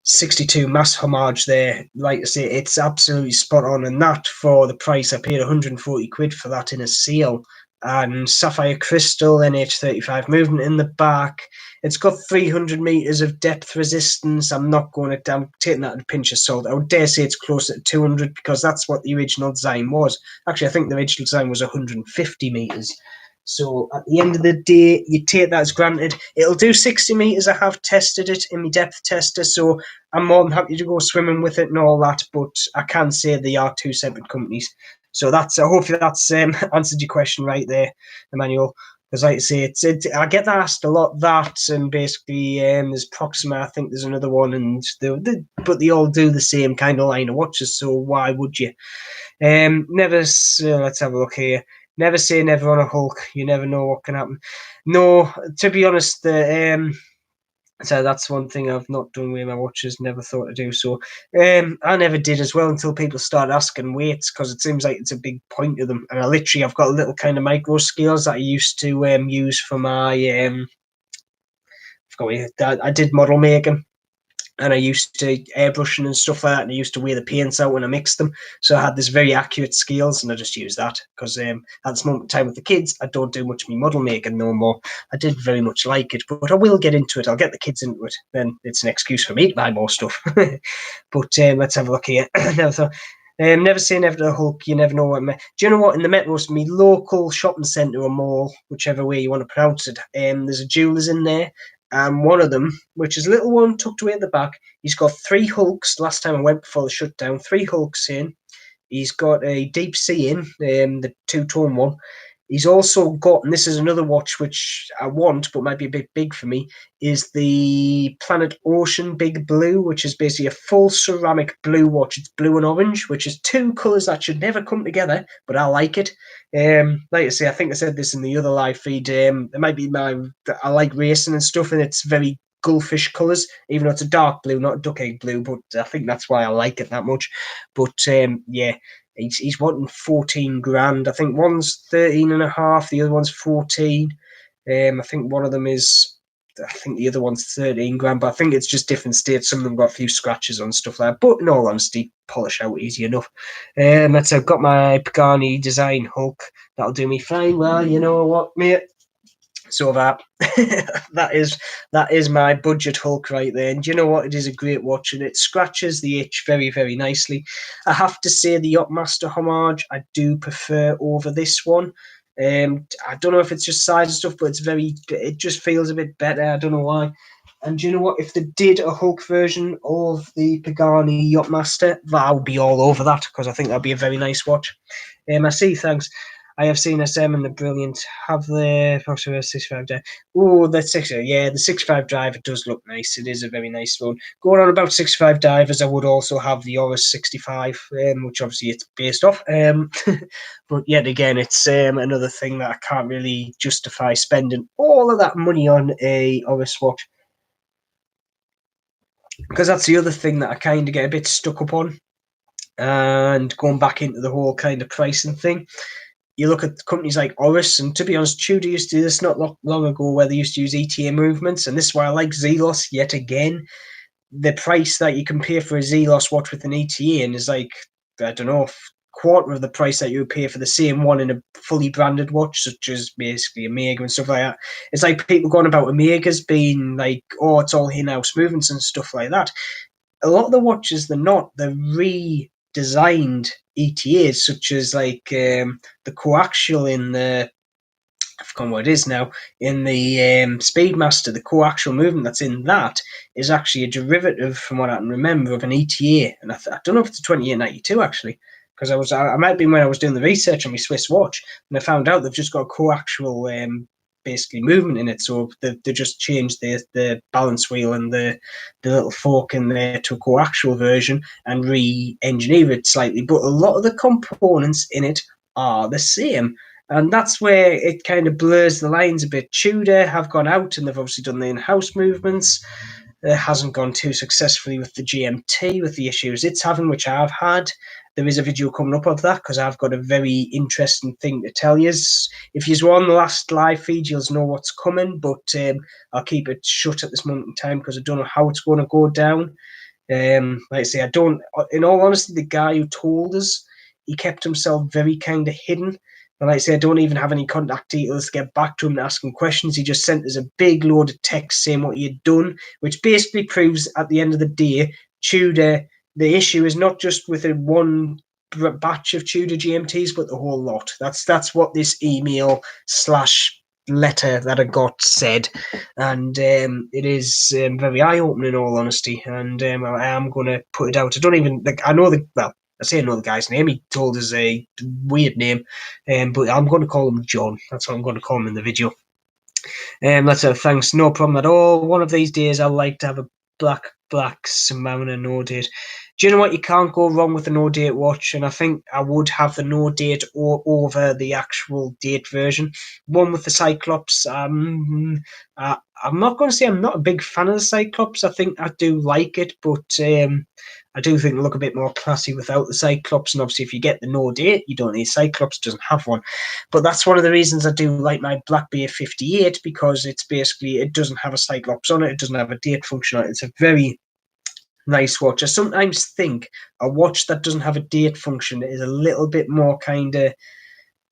62 mass homage there. Like I say, it's absolutely spot on, and that for the price I paid 140 quid for that in a sale. And sapphire crystal NH35 movement in the back. It's got 300 meters of depth resistance. I'm taking that at a pinch of salt. I would dare say it's closer to 200 because that's what the original design was. Actually, I think the original design was 150 meters. So at the end of the day, you take that as granted. It'll do 60 meters. I have tested it in my depth tester, so I'm more than happy to go swimming with it and all that. But I can say they are 2 separate companies. So that's hopefully that's answered your question right there, Emmanuel. Because like I say, I get asked a lot that, and basically there's Proxima. I think there's another one, and but they all do the same kind of line of watches. So why would you? Let's have a look here. Never say never on a Hulk. You never know what can happen. No, to be honest, so that's one thing I've not done with my watches, never thought to do so. I never did as well until people started asking weights because it seems like it's a big point to them. And I've got a little kind of micro scales that I used to use for my, I did model making. and I used to airbrushing and stuff like that, and I used to weigh the paints out when I mixed them. So I had this very accurate scales, and I just used that because at this moment in time with the kids, I don't do much of my model making no more. I did very much like it, but I will get into it. I'll get the kids into it. Then it's an excuse for me to buy more stuff. But let's have a look here. Never say never to the Hulk. You never know what. Do you know what? In the Metros, me local shopping centre or mall, whichever way you want to pronounce it, there's a jeweller's in there. And one of them, which is a little one tucked away at the back, he's got 3 Hulks. Last time I went before the shutdown, 3 Hulks in. He's got a deep sea in, the two-tone one. He's also got, and this is another watch which I want, but might be a bit big for me, is the Planet Ocean Big Blue, which is basically a full ceramic blue watch. It's blue and orange, which is 2 colours that should never come together, but I like it. Like I say, I think I said this in the other live feed. It might be I like racing and stuff, and it's very goldfish colours, even though it's a dark blue, not a duck egg blue, but I think that's why I like it that much. But yeah, he's wanting 14 grand. I think one's 13 and a half, the other one's 14. I think one of them I think the other one's 13 grand, but I think it's just different states. Some of them got a few scratches on stuff like that, but in all honesty, polish out easy enough. I've got my Pagani design Hulk. That'll do me fine. Well, you know what, mate? So that that is my budget Hulk right there. And you know what? It is a great watch, and it scratches the itch very, very nicely. I have to say the Yachtmaster homage I do prefer over this one. I don't know if it's just size and stuff, but it just feels a bit better. I don't know why. And you know what? If they did a Hulk version of the Pagani Yachtmaster, I would be all over that because I think that'd be a very nice watch. I see, thanks. I have seen SM and the brilliant have the 65 drive. Oh, the 65 driver does look nice. It is a very nice one. Going on about 65 divers, I would also have the Oris 65, which obviously it's based off. But yet again, it's another thing that I can't really justify spending all of that money on a Oris watch. Because that's the other thing that I kind of get a bit stuck up on. And going back into the whole kind of pricing thing, you look at companies like Oris, and to be honest, Tudor used to do this not long ago where they used to use ETA movements, and this is why I like Zelos yet again. The price that you can pay for a Zelos watch with an ETA and is like, I don't know, quarter of the price that you would pay for the same one in a fully branded watch, such as basically Omega and stuff like that. It's like people going about Omegas being like, oh, it's all in-house movements and stuff like that. A lot of the watches, they're not. They're redesigned ETAs, such as like the coaxial in the, I've forgotten what it is now, in the Speedmaster, the coaxial movement that's in that is actually a derivative, from what I can remember, of an ETA. And I don't know if it's a 2892 actually, because I might be when I was doing the research on my Swiss watch, and I found out they've just got a coaxial basically movement in it. So they just changed the balance wheel and the little fork in there to a coaxial version and re-engineer it slightly. But a lot of the components in it are the same. And that's where it kind of blurs the lines a bit. Tudor have gone out and they've obviously done the in-house movements. It hasn't gone too successfully with the GMT, with the issues it's having, which I've had. There is a video coming up of that because I've got a very interesting thing to tell you. If you were on the last live feed, you'll know what's coming, but I'll keep it shut at this moment in time because I don't know how it's going to go down. Like I say, I don't, in all honesty, the guy who told us, he kept himself very kind of hidden. And like I say, I don't even have any contact details to get back to him and ask him questions. He just sent us a big load of text saying what he had done, which basically proves at the end of the day, Tudor, the issue is not just with a one batch of Tudor GMTs, but the whole lot. That's what this email / letter that I got said. And it is very eye-opening, in all honesty. And I am going to put it out. I don't even, I know I say I know the guy's name. He told us a weird name, but I'm going to call him John. That's what I'm going to call him in the video. That's a thanks, no problem at all. One of these days, I'd like to have a black Shimano no date. Do you know what? You can't go wrong with the no date watch, and I think I would have the no date over the actual date version. One with the Cyclops. I'm not going to say I'm not a big fan of the Cyclops. I think I do like it, but I do think they look a bit more classy without the Cyclops. And obviously, if you get the no date, you don't need Cyclops. It doesn't have one. But that's one of the reasons I do like my Black Bear 58, because it's basically, it doesn't have a Cyclops on it. It doesn't have a date function on it. It's a very nice watch. I sometimes think a watch that doesn't have a date function is a little bit more kind of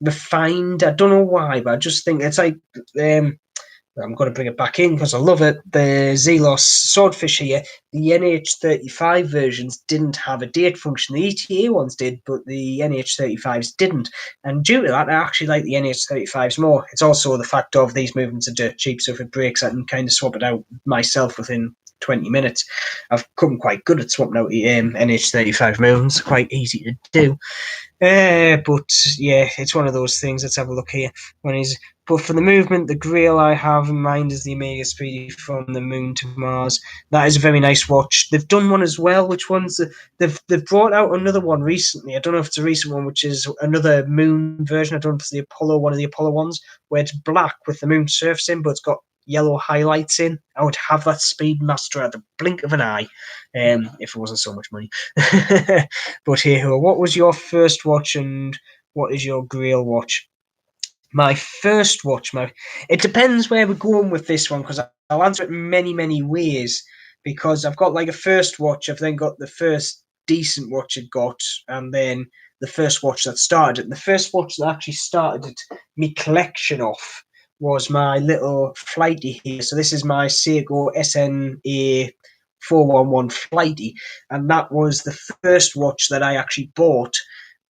refined. I don't know why, but I just think it's like I'm going to bring it back in because I love it. The Zelos Swordfish here, the NH35 versions didn't have a date function. The ETA ones did, but the NH35s didn't. And due to that, I actually like the NH35s more. It's also the fact of these movements are dirt cheap, so if it breaks, I can kind of swap it out myself within 20 minutes. I've become quite good at swapping out the NH35 movements. Quite easy to do. But yeah, it's one of those things. Let's have a look here. But for the movement, the Grail I have in mind is the Omega Speedy from the Moon to Mars. That is a very nice watch. They've done one as well. Which one's they've brought out another one recently. I don't know if it's a recent one, which is another Moon version. I don't know if it's the Apollo, one of the Apollo ones, where it's black with the Moon surfacing, but it's got yellow highlights in. I would have that Speedmaster at the blink of an eye, if it wasn't so much money. But here, what was your first watch and what is your Grail watch? My first watch, it depends where we're going with this one because I'll answer it in many ways because I've got like a first watch, I've then got the first decent watch I got, and then the first watch that started it. The first watch that actually started it, me collection off, was my little flighty here. So this is my Seiko SNA 411 flighty, and that was the first watch that I actually bought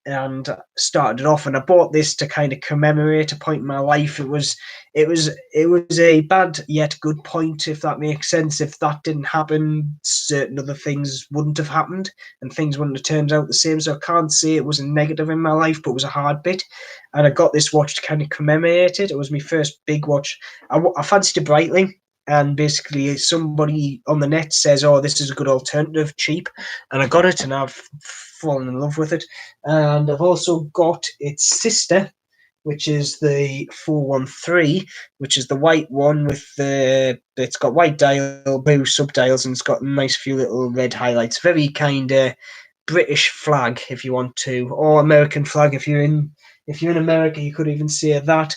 and started it off. And I bought this to kind of commemorate a point in my life. It was a bad yet good point, if that makes sense. If that didn't happen, certain other things wouldn't have happened and things wouldn't have turned out the same. So I can't say it was a negative in my life, but it was a hard bit. And I got this watch to kind of commemorate it. It was my first big watch. I fancied a Breitling. And basically, somebody on the net says, "Oh, this is a good alternative, cheap," and I got it, and I've fallen in love with it. And I've also got its sister, which is the 413, which is the white one with it's got white dial, blue subdials, and it's got a nice few little red highlights. Very kind of British flag, if you want to, or American flag if you're in America. You could even say that.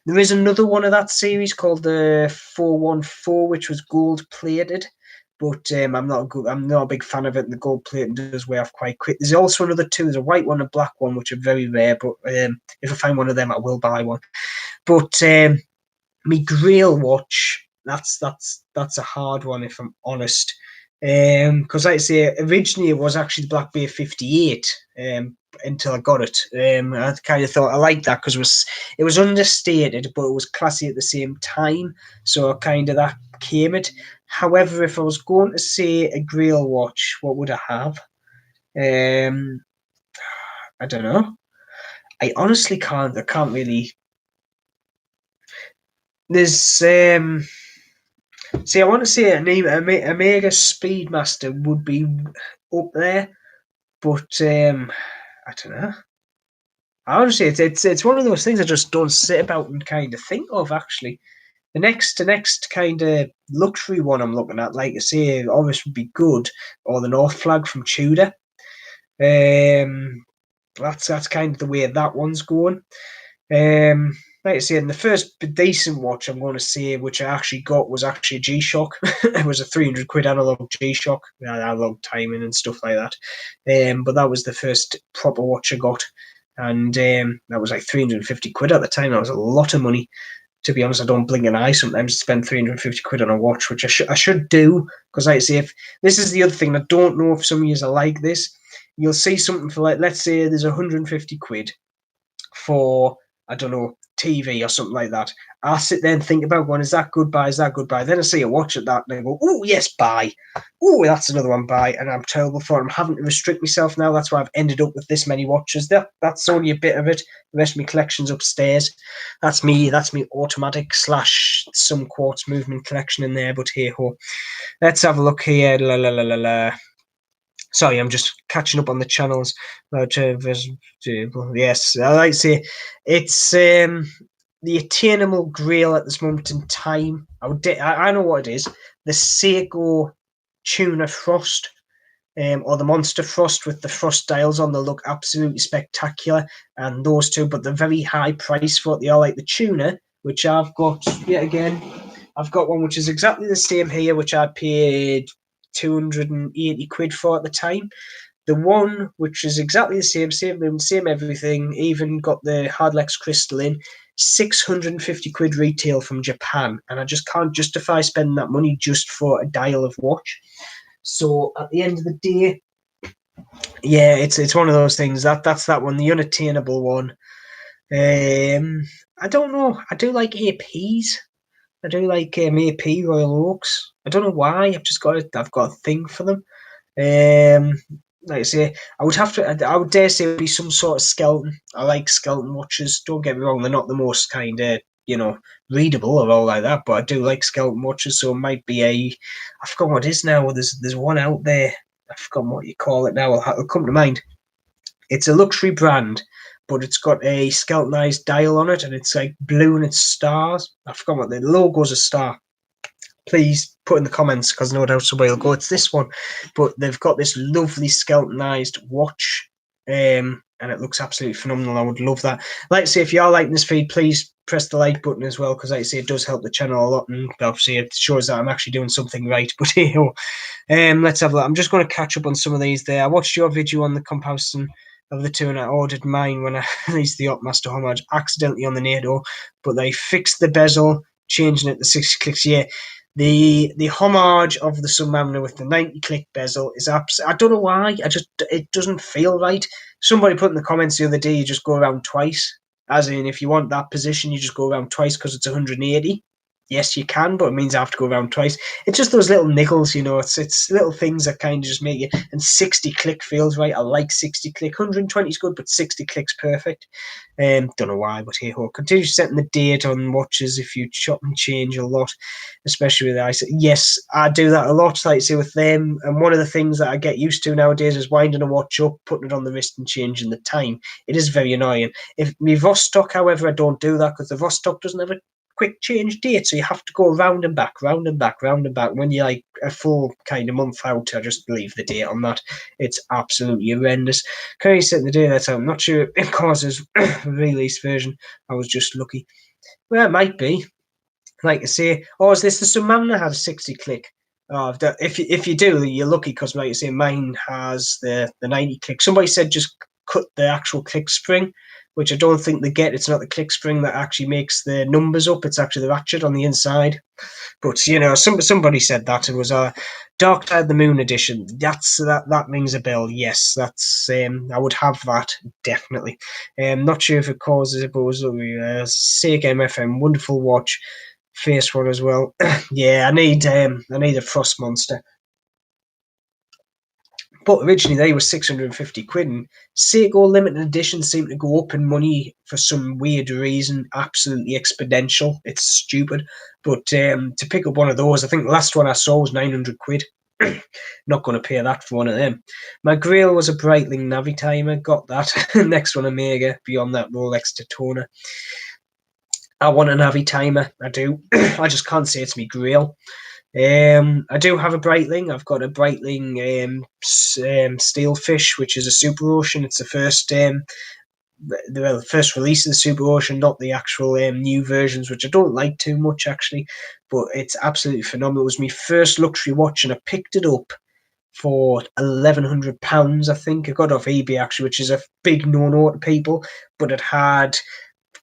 There is another one of that series called the 414, which was gold plated, but I'm not a big fan of it. And the gold plating does wear off quite quick. There's also another two. There's a white one and a black one, which are very rare. But if I find one of them, I will buy one. But me Grail watch, that's a hard one, if I'm honest. Because like I say, originally it was actually the Black Bay 58. Until I got it, I kind of thought I liked that because it was understated, but it was classy at the same time. So kind of that came it. However, if I was going to say a Grail watch, what would I have? I don't know. I honestly can't. I can't really. There's See, I want to say an Omega Speedmaster would be up there, but I don't know. Honestly, it's one of those things I just don't sit about and kind of think of. Actually, the next kind of luxury one I'm looking at, like I say, obviously would be good, or the North Flag from Tudor. That's kind of the way that one's going. Like I say, in the first decent watch I'm going to say, which I actually got, was actually a G-Shock. It was a 300 quid analog G-Shock, analog timing and stuff like that. But that was the first proper watch I got, and that was like 350 quid at the time. That was a lot of money. To be honest, I don't blink an eye sometimes to spend 350 quid on a watch, which I should do, because like I say, if this is the other thing, I don't know if some of you are like this. You'll see something for, like, let's say there's 150 quid for, I don't know, TV or something like that. I sit there and think about going, is that good buy? Is that good buy? Then I see a watch at that and I go, oh, yes, buy. Oh, that's another one, buy. And I'm terrible for it. I'm having to restrict myself now. That's why I've ended up with this many watches. That's only a bit of it. The rest of my collection's upstairs. That's me automatic / some quartz movement collection in there. But hey ho. Let's have a look here. La la la la la. Sorry, I'm just catching up on the channels. Yes, I like to say it's the attainable Grail at this moment in time. I know what it is. The Seiko Tuna Frost, or the Monster Frost with the frost dials on. They look absolutely spectacular, and those two, but they're very high price for what they are. Like the Tuna, which I've got yet again. I've got one which is exactly the same here, which I paid £280 for at the time. The one which is exactly the same everything, even got the Hardlex crystal in, £650 retail from Japan, and I just can't justify spending that money just for a dial of watch. So at the end of the day, yeah, it's one of those things. That's that one, the unattainable one. I don't know. I do like APs. I do like AP Royal Oaks. I don't know why. I've got a thing for them. Like I say, I would dare say it would be some sort of skeleton. I like skeleton watches. Don't get me wrong, they're not the most kind of, readable or all like that, but I do like skeleton watches, so it might be I forgot what it is now. There's one out there. I forgot what you call it now. It'll come to mind. It's a luxury brand, but it's got a skeletonized dial on it, and it's like blue and it's stars. I forgot what the logo's a star. Please put in the comments, because no doubt somebody will go, it's this one. But they've got this lovely skeletonized watch, and it looks absolutely phenomenal. I would love that. Like I say, if you are liking this feed, please press the like button as well, because like I say, it does help the channel a lot, and obviously it shows that I'm actually doing something right. But let's have a look. I'm just going to catch up on some of these there. I watched your video on the comparison of the two, and I ordered mine when I released the Opmaster Homage accidentally on the NATO, but they fixed the bezel, changing it to 60 clicks. Yeah, the homage of the Submariner with the 90 click bezel is I don't know why. It doesn't feel right. Somebody put in the comments the other day, you just go around twice. As in, if you want that position, you just go around twice because it's 180. Yes, you can, but it means I have to go around twice. It's just those little niggles, It's little things that kind of just make it. And 60 click feels right. I like 60 click. 120 is good, but 60 clicks perfect. Don't know why, but hey ho. Continue setting the date on watches if you chop and change a lot, especially with ice. Yes, I do that a lot, like I say, with them. And one of the things that I get used to nowadays is winding a watch up, putting it on the wrist, and changing the time. It is very annoying. If my Vostok, however, I don't do that because the Vostok doesn't have a quick change date, so you have to go round and back, round and back, round and back. When you're like a full kind of month out, I just leave the date on that. It's absolutely horrendous. Can you set the date that I'm not sure it causes release version. I was just lucky. Well, it might be. Like I say, is this the Submariner had a 60 click? Oh, if you do, you're lucky, because like I say, mine has the 90 click. Somebody said just cut the actual click spring, which I don't think they get. It's not the click spring that actually makes the numbers up. It's actually the ratchet on the inside. But somebody said that it was a Dark Side of the Moon edition. That rings a bell. Yes, that's I would have that definitely. Not sure if it causes it, but it was Sega MFM, wonderful watch. Face one as well. Yeah, I need a Frost Monster. But originally they were £650, and Seiko limited edition seemed to go up in money for some weird reason, absolutely exponential. It's stupid. But to pick up one of those, I think the last one I saw was £900. Not going to pay that for one of them. My Grail was a Breitling Navi timer, got that. Next one, Omega, beyond that, Rolex Daytona. I want a Navi timer, I do. I just can't say it's my Grail. I do have a Breitling. I've got a Breitling Steelfish, which is a Super Ocean. It's the first first release of the Super Ocean, not the actual new versions, which I don't like too much actually, but it's absolutely phenomenal. It was my first luxury watch, and I picked it up for £1,100, I think. I got it off eBay actually, which is a big no-no to people, but it had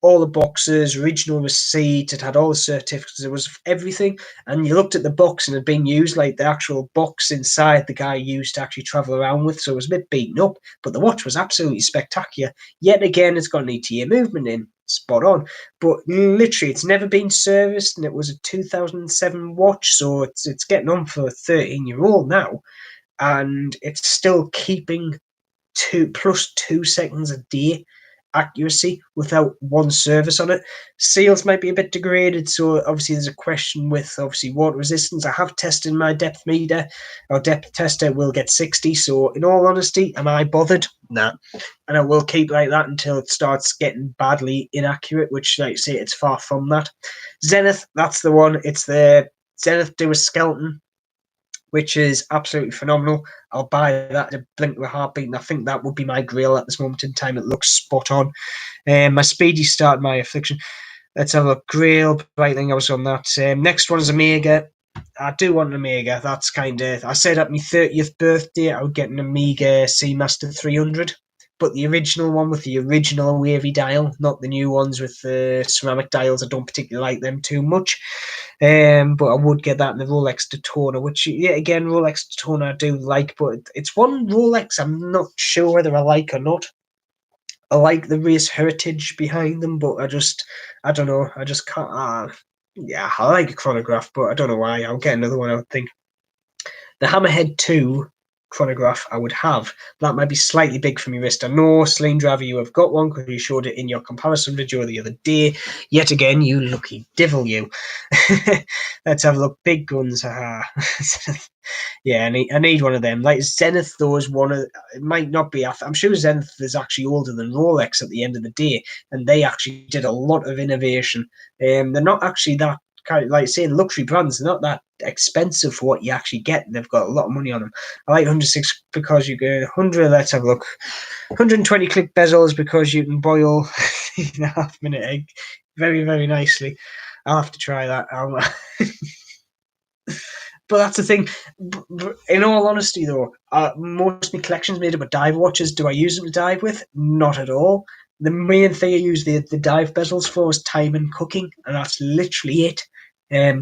all the boxes, original receipt, it had all the certificates, it was everything. And you looked at the box and it had been used, like the actual box inside the guy used to actually travel around with, so it was a bit beaten up, but the watch was absolutely spectacular. Yet again, it's got an ETA movement in, spot on, but literally it's never been serviced, and it was a 2007 watch, so it's getting on for a 13-year-old now, and it's still keeping 2 seconds a day accuracy without one service on it. Seals might be a bit degraded, so obviously there's a question with obviously water resistance. I have tested my depth meter. Our depth tester will get 60, so in all honesty, am I bothered? Nah. And I will keep like that until it starts getting badly inaccurate, which, like I say, it's far from that. Zenith, that's the one. It's the Zenith Do a Skeleton, which is absolutely phenomenal. I'll buy that in a blink of a heartbeat, and I think that would be my Grail at this moment in time. It looks spot on. My Speedy Start, my Affliction. Let's have a look. Grail, Breitling, I was on that. Next one is Omega. I do want an Amiga. That's kind of. I said at my 30th birthday I would get an Amiga Seamaster 300, but the original one with the original wavy dial, not the new ones with the ceramic dials. I don't particularly like them too much. But I would get that in the Rolex Daytona, which, yeah, again, Rolex Daytona I do like, but it's one Rolex I'm not sure whether I like or not. I like the race heritage behind them, but I don't know. I just can't. Yeah, I like a chronograph, but I don't know why. I'll get another one, I would think. The Hammerhead 2 chronograph I would have. That might be slightly big for my wrist. I know, Sling Driver, you have got one because you showed it in your comparison video the other day. Yet again, you lucky devil, you. Let's have a look. Big guns, haha. Yeah, I need one of them. Like Zenith, though, is one of. It might not be. I'm sure Zenith is actually older than Rolex at the end of the day, and they actually did a lot of innovation. They're not actually that kind of like saying luxury brands. They're not that expensive for what you actually get. They've got a lot of money on them. I like 106 because you get 100. Let's have a look. 120 click bezels because you can boil a half-minute egg very, very nicely. I'll have to try that. But that's the thing. In all honesty, though, most of my collection's made up of dive watches. Do I use them to dive with? Not at all. The main thing I use the dive bezels for is time and cooking, and that's literally it.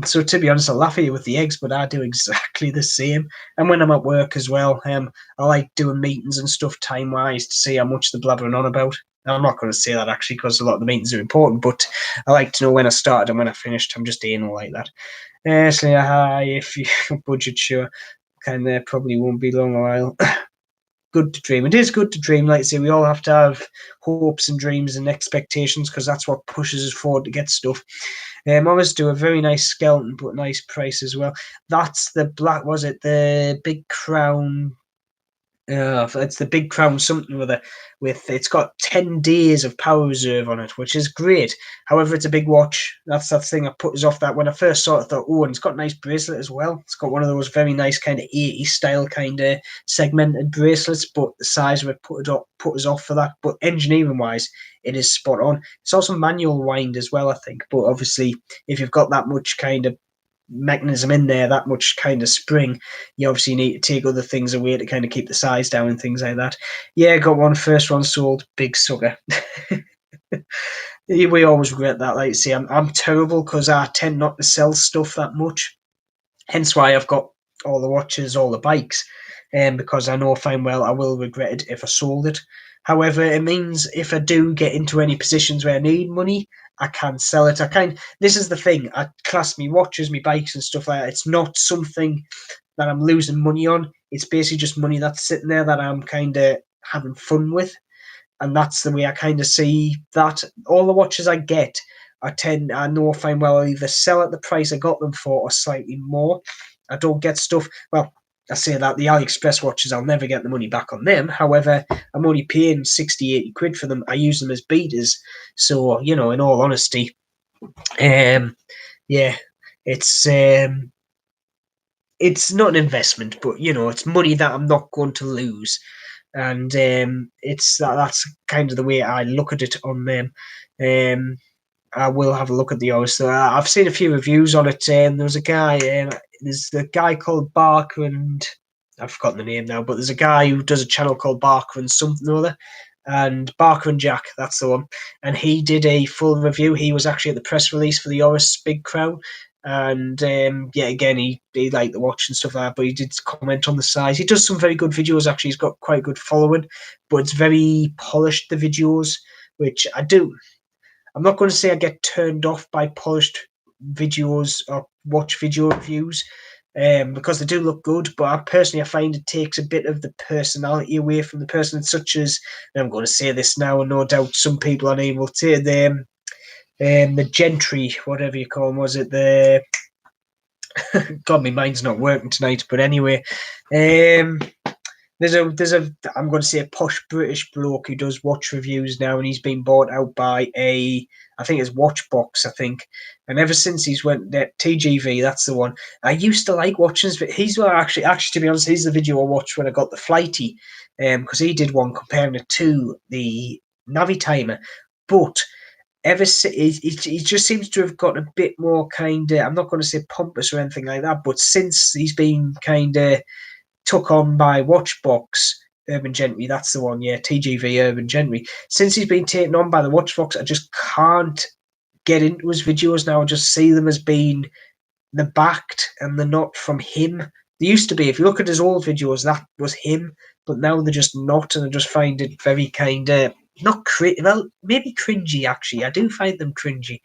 So to be honest, I laugh at you with the eggs, but I do exactly the same. And when I'm at work as well, I like doing meetings and stuff time-wise to see how much they're blabbering on about. I'm not going to say that actually because a lot of the meetings are important, but I like to know when I started and when I finished. I'm just anal like that. So if you budget, sure, kind of probably won't be long a while. Good to dream. It is good to dream. Like I say, we all have to have hopes and dreams and expectations because that's what pushes us forward to get stuff. Always do a very nice skeleton, but nice price as well. That's the black. Was it the Big Crown? It's the Big Crown something with it's got 10 days of power reserve on it, which is great. However, it's a big watch. That's that thing that put us off. That when I first saw it, I thought, oh, and it's got a nice bracelet as well. It's got one of those very nice kind of 80s style kind of segmented bracelets, but the size of it put us off for that. But engineering wise, it is spot on. It's also manual wind as well, I think. But obviously, if you've got that much kind of mechanism in there, that much kind of spring, you obviously need to take other things away to kind of keep the size down and things like that. Yeah, got one, first one sold, big sucker. We always regret that. Like, see, I'm terrible because I tend not to sell stuff that much. Hence why I've got all the watches, all the bikes, because I know fine well I will regret it if I sold it. However, it means if I do get into any positions where I need money, I can sell it. This is the thing. I class me watches, me bikes, and stuff like that. It's not something that I'm losing money on. It's basically just money that's sitting there that I'm kind of having fun with, and that's the way I kind of see that. All the watches I get, I know fine well I'll either sell at the price I got them for or slightly more. I don't get stuff. Well, I say that the AliExpress watches, I'll never get the money back on them. However, I'm only paying 60, 80 quid for them. I use them as beaters. So, in all honesty, yeah, it's not an investment, but, it's money that I'm not going to lose. And that's kind of the way I look at it on them. I will have a look at the others. So I've seen a few reviews on it. There's a guy called Barker, and I've forgotten the name now, but there's a guy who does a channel called Barker and something or other, and Barker and Jack, that's the one. And he did a full review. He was actually at the press release for the Oris Big Crown. And again, he liked the watch and stuff like that, but he did comment on the size. He does some very good videos, actually. He's got quite a good following, but it's very polished, the videos, which I do. I'm not going to say I get turned off by polished videos or watch video reviews because they do look good, but I find it takes a bit of the personality away from the person, such as, and I'm going to say this now, and no doubt some people are unable to, the gentry, whatever you call them, was it the... God, my mind's not working tonight, but anyway, there's a I'm going to say a posh British bloke who does watch reviews now, and he's been bought out by I think it's Watchbox, I think. And ever since he's went there, TGV, that's the one. I used to like watching his, but he's actually to be honest, he's the video I watched when I got the Flighty, because he did one comparing it to the Navi Timer. But he just seems to have got a bit more kind of, I'm not going to say pompous or anything like that, but since he's been kind of took on by Watchbox, Urban Gentry, that's the one, yeah, TGV Urban Gentry. Since he's been taken on by the Watchbox, I just can't get into his videos now. I just see them as being the backed and they're not from him. They used to be. If you look at his old videos, that was him, but now they're just not, and I just find it very kind of not well, maybe cringy. Actually, I do find them cringy,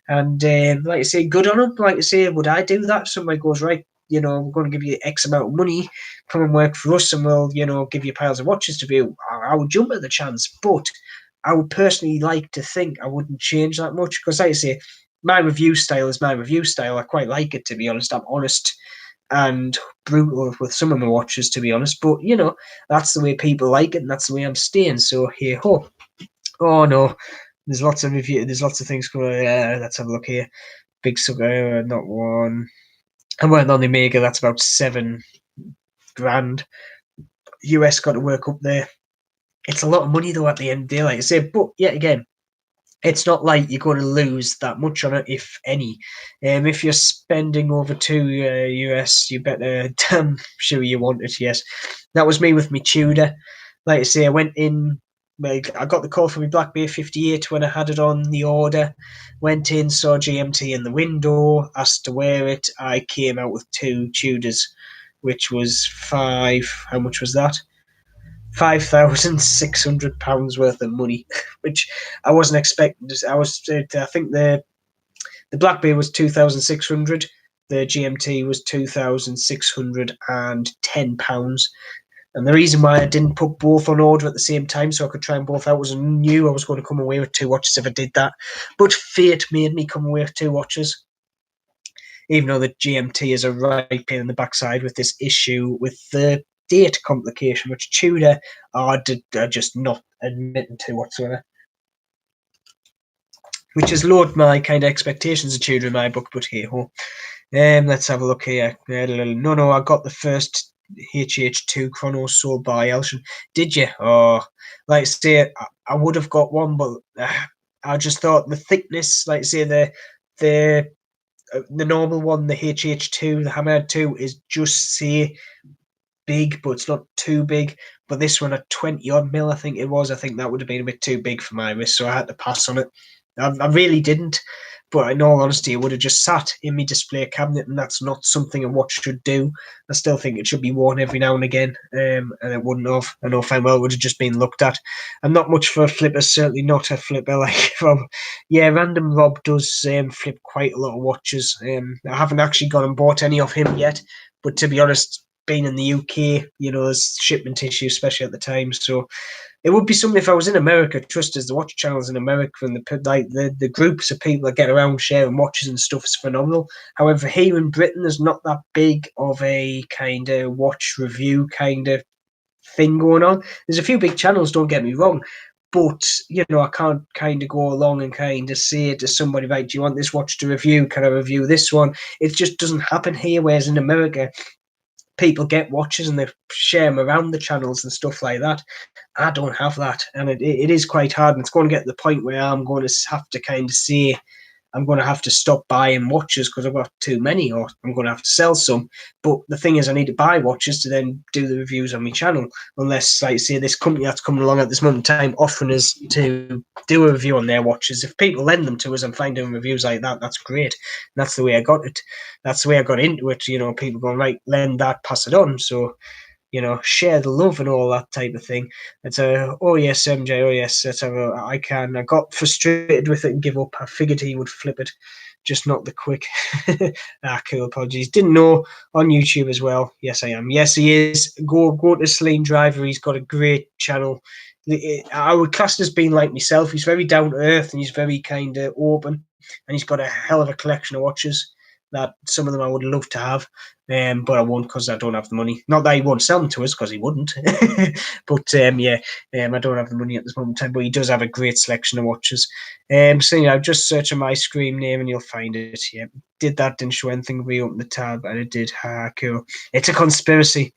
and like I say, good on them. Like I say, would I do that? If somebody goes, right, we're going to give you X amount of money, come and work for us, and we'll, give you piles of watches to view. I would jump at the chance, but I would personally like to think I wouldn't change that much because, like I say, my review style is my review style. I quite like it, to be honest. I'm honest and brutal with some of my watches, to be honest. But that's the way people like it, and that's the way I'm staying. So here, oh no, there's lots of review. There's lots of things going. Let's have a look here. Big Sugar, not one. I went on the Omega. That's about $7,000. US got to work up there. It's a lot of money though at the end of the day, like I say. But yet again, it's not like you're going to lose that much on it, if any. If you're spending over $2 US, you better damn sure you want it. Yes, that was me with my Tudor. Like I say, I went in. I got the call from my Black Bay 58 when I had it on the order. Went in, saw GMT in the window, asked to wear it. I came out with two Tudors, which was five. How much was that? £5,600 worth of money, which I wasn't expecting. I think the Black Bay was 2,600. The GMT was £2,610. And the reason why I didn't put both on order at the same time so I could try them both out was I knew I was going to come away with two watches if I did that. But fate made me come away with two watches, even though the GMT is a right pain in the backside with this issue with the date complication, which Tudor are just not admitting to whatsoever. Which has lowered my kind of expectations of Tudor in my book, but hey ho. Let's have a look here. No, I got the first HH2 Chronos sold by Elshon. Did you? Oh, like I say, I would have got one, but I just thought the thickness, like I say, the normal one, the HH2, the Hammerhead 2, is just say big, but it's not too big. But this one at 20 odd mil, I think it was. I think that would have been a bit too big for my wrist, so I had to pass on it. I really didn't. But in all honesty, it would have just sat in my display cabinet, and that's not something a watch should do. I still think it should be worn every now and again, and it wouldn't have. I know fine well it would have just been looked at. I'm not much for flippers, certainly not a flipper like Rob. Yeah, Random Rob does flip quite a lot of watches. I haven't actually gone and bought any of him yet, but to be honest, being in the UK, there's shipment issues, especially at the time, so it would be something if I was in America. Trust as the watch channels in America and the groups of people that get around sharing watches and stuff is phenomenal. However, here in Britain, there's not that big of a kind of watch review kind of thing going on. There's a few big channels, don't get me wrong, but I can't kind of go along and kind of say to somebody, right, do you want this watch to review? Can I review this one? It just doesn't happen here. Whereas in America, people get watches and they share them around the channels and stuff like that. I don't have that, and it is quite hard, and it's going to get to the point where I'm going to have to kind of say I'm going to have to stop buying watches because I've got too many, or I'm going to have to sell some. But the thing is, I need to buy watches to then do the reviews on my channel, unless, like I say, this company that's coming along at this moment in time offering us to do a review on their watches. If people lend them to us and find doing reviews like that, that's great. And that's the way I got it. That's the way I got into it. People going, right, lend that, pass it on. So share the love and all that type of thing. It's oh yes, MJ, oh yes, that's how I can. I got frustrated with it and give up. I figured he would flip it, just not the quick. Cool, apologies. Didn't know on YouTube as well. Yes, I am. Yes, he is. Go to Sleen Driver. He's got a great channel. I would class as being like myself. He's very down to earth and he's very kind of open, and he's got a hell of a collection of watches that some of them I would love to have, but I won't because I don't have the money. Not that he won't sell them to us, because he wouldn't. But I don't have the money at this moment in time, but he does have a great selection of watches. So just search on my Scream name and you'll find it. Yeah, did that, didn't show anything, reopen the tab, and it did. Cool. It's a conspiracy.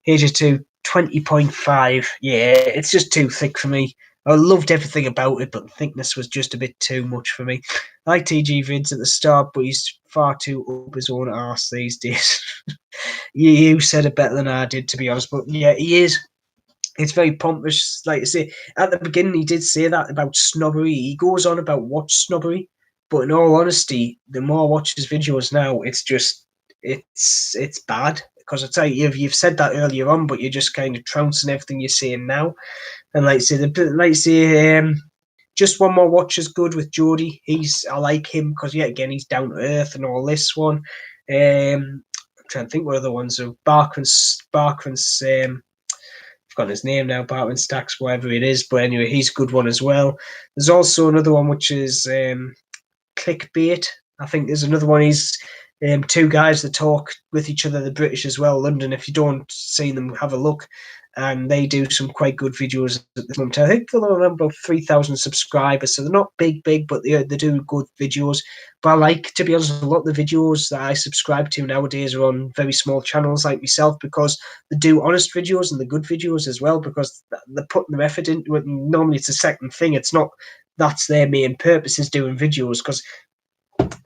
HG2 20.5. Yeah, it's just too thick for me. I loved everything about it, but the thickness was just a bit too much for me. I like TG Vids at the start, but he's far too up his own arse these days. You said it better than I did, to be honest. But yeah, he is. It's very pompous. Like I say, at the beginning, he did say that about snobbery. He goes on about watch snobbery, but in all honesty, the more I watch his videos now, it's bad. Because I tell you, you've said that earlier on, but you're just kind of trouncing everything you're saying now. And just one more watch is good with Jody. I like him because again he's down to earth and all this one. I'm trying to think what other ones are. Barkman's I've got his name now, Bartman Stacks, whatever it is. But anyway, he's a good one as well. There's also another one which is Clickbait. I think there's another one. He's two guys that talk with each other, the British as well, London. If you don't see them, have a look. And they do some quite good videos at the moment. I think they're around about 3,000 subscribers, so they're not big, but they do good videos. But I like, to be honest, a lot of the videos that I subscribe to nowadays are on very small channels like myself, because they do honest videos and the good videos as well, because they're putting their effort into it. And normally it's a second thing. It's not that's their main purpose, is doing videos. Because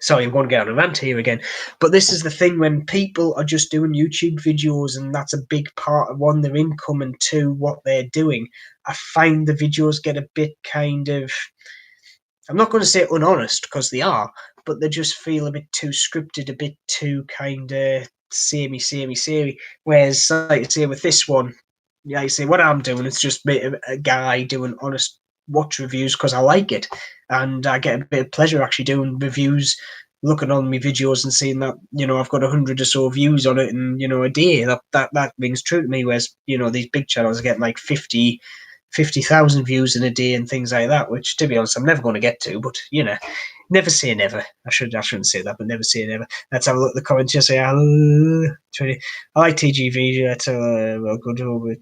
sorry, I'm going to get on a rant here again. But this is the thing, when people are just doing YouTube videos and that's a big part of, one, their income, and two, what they're doing, I find the videos get a bit kind of, I'm not going to say unhonest, because they are, but they just feel a bit too scripted, a bit too kind of samey. Whereas, like I say, with this one, yeah, I say what I'm doing, it's just a guy doing honest watch reviews because I like it, and I get a bit of pleasure actually doing reviews, looking on my videos and seeing that I've got 100 or so views on it in a day. That rings true to me. Whereas these big channels are getting like 50,000 views in a day and things like that, which, to be honest, I'm never going to get to. But never say never. I shouldn't say that, but never say never. Let's have a look at the comments. Just say, I like TGV. That's a good over.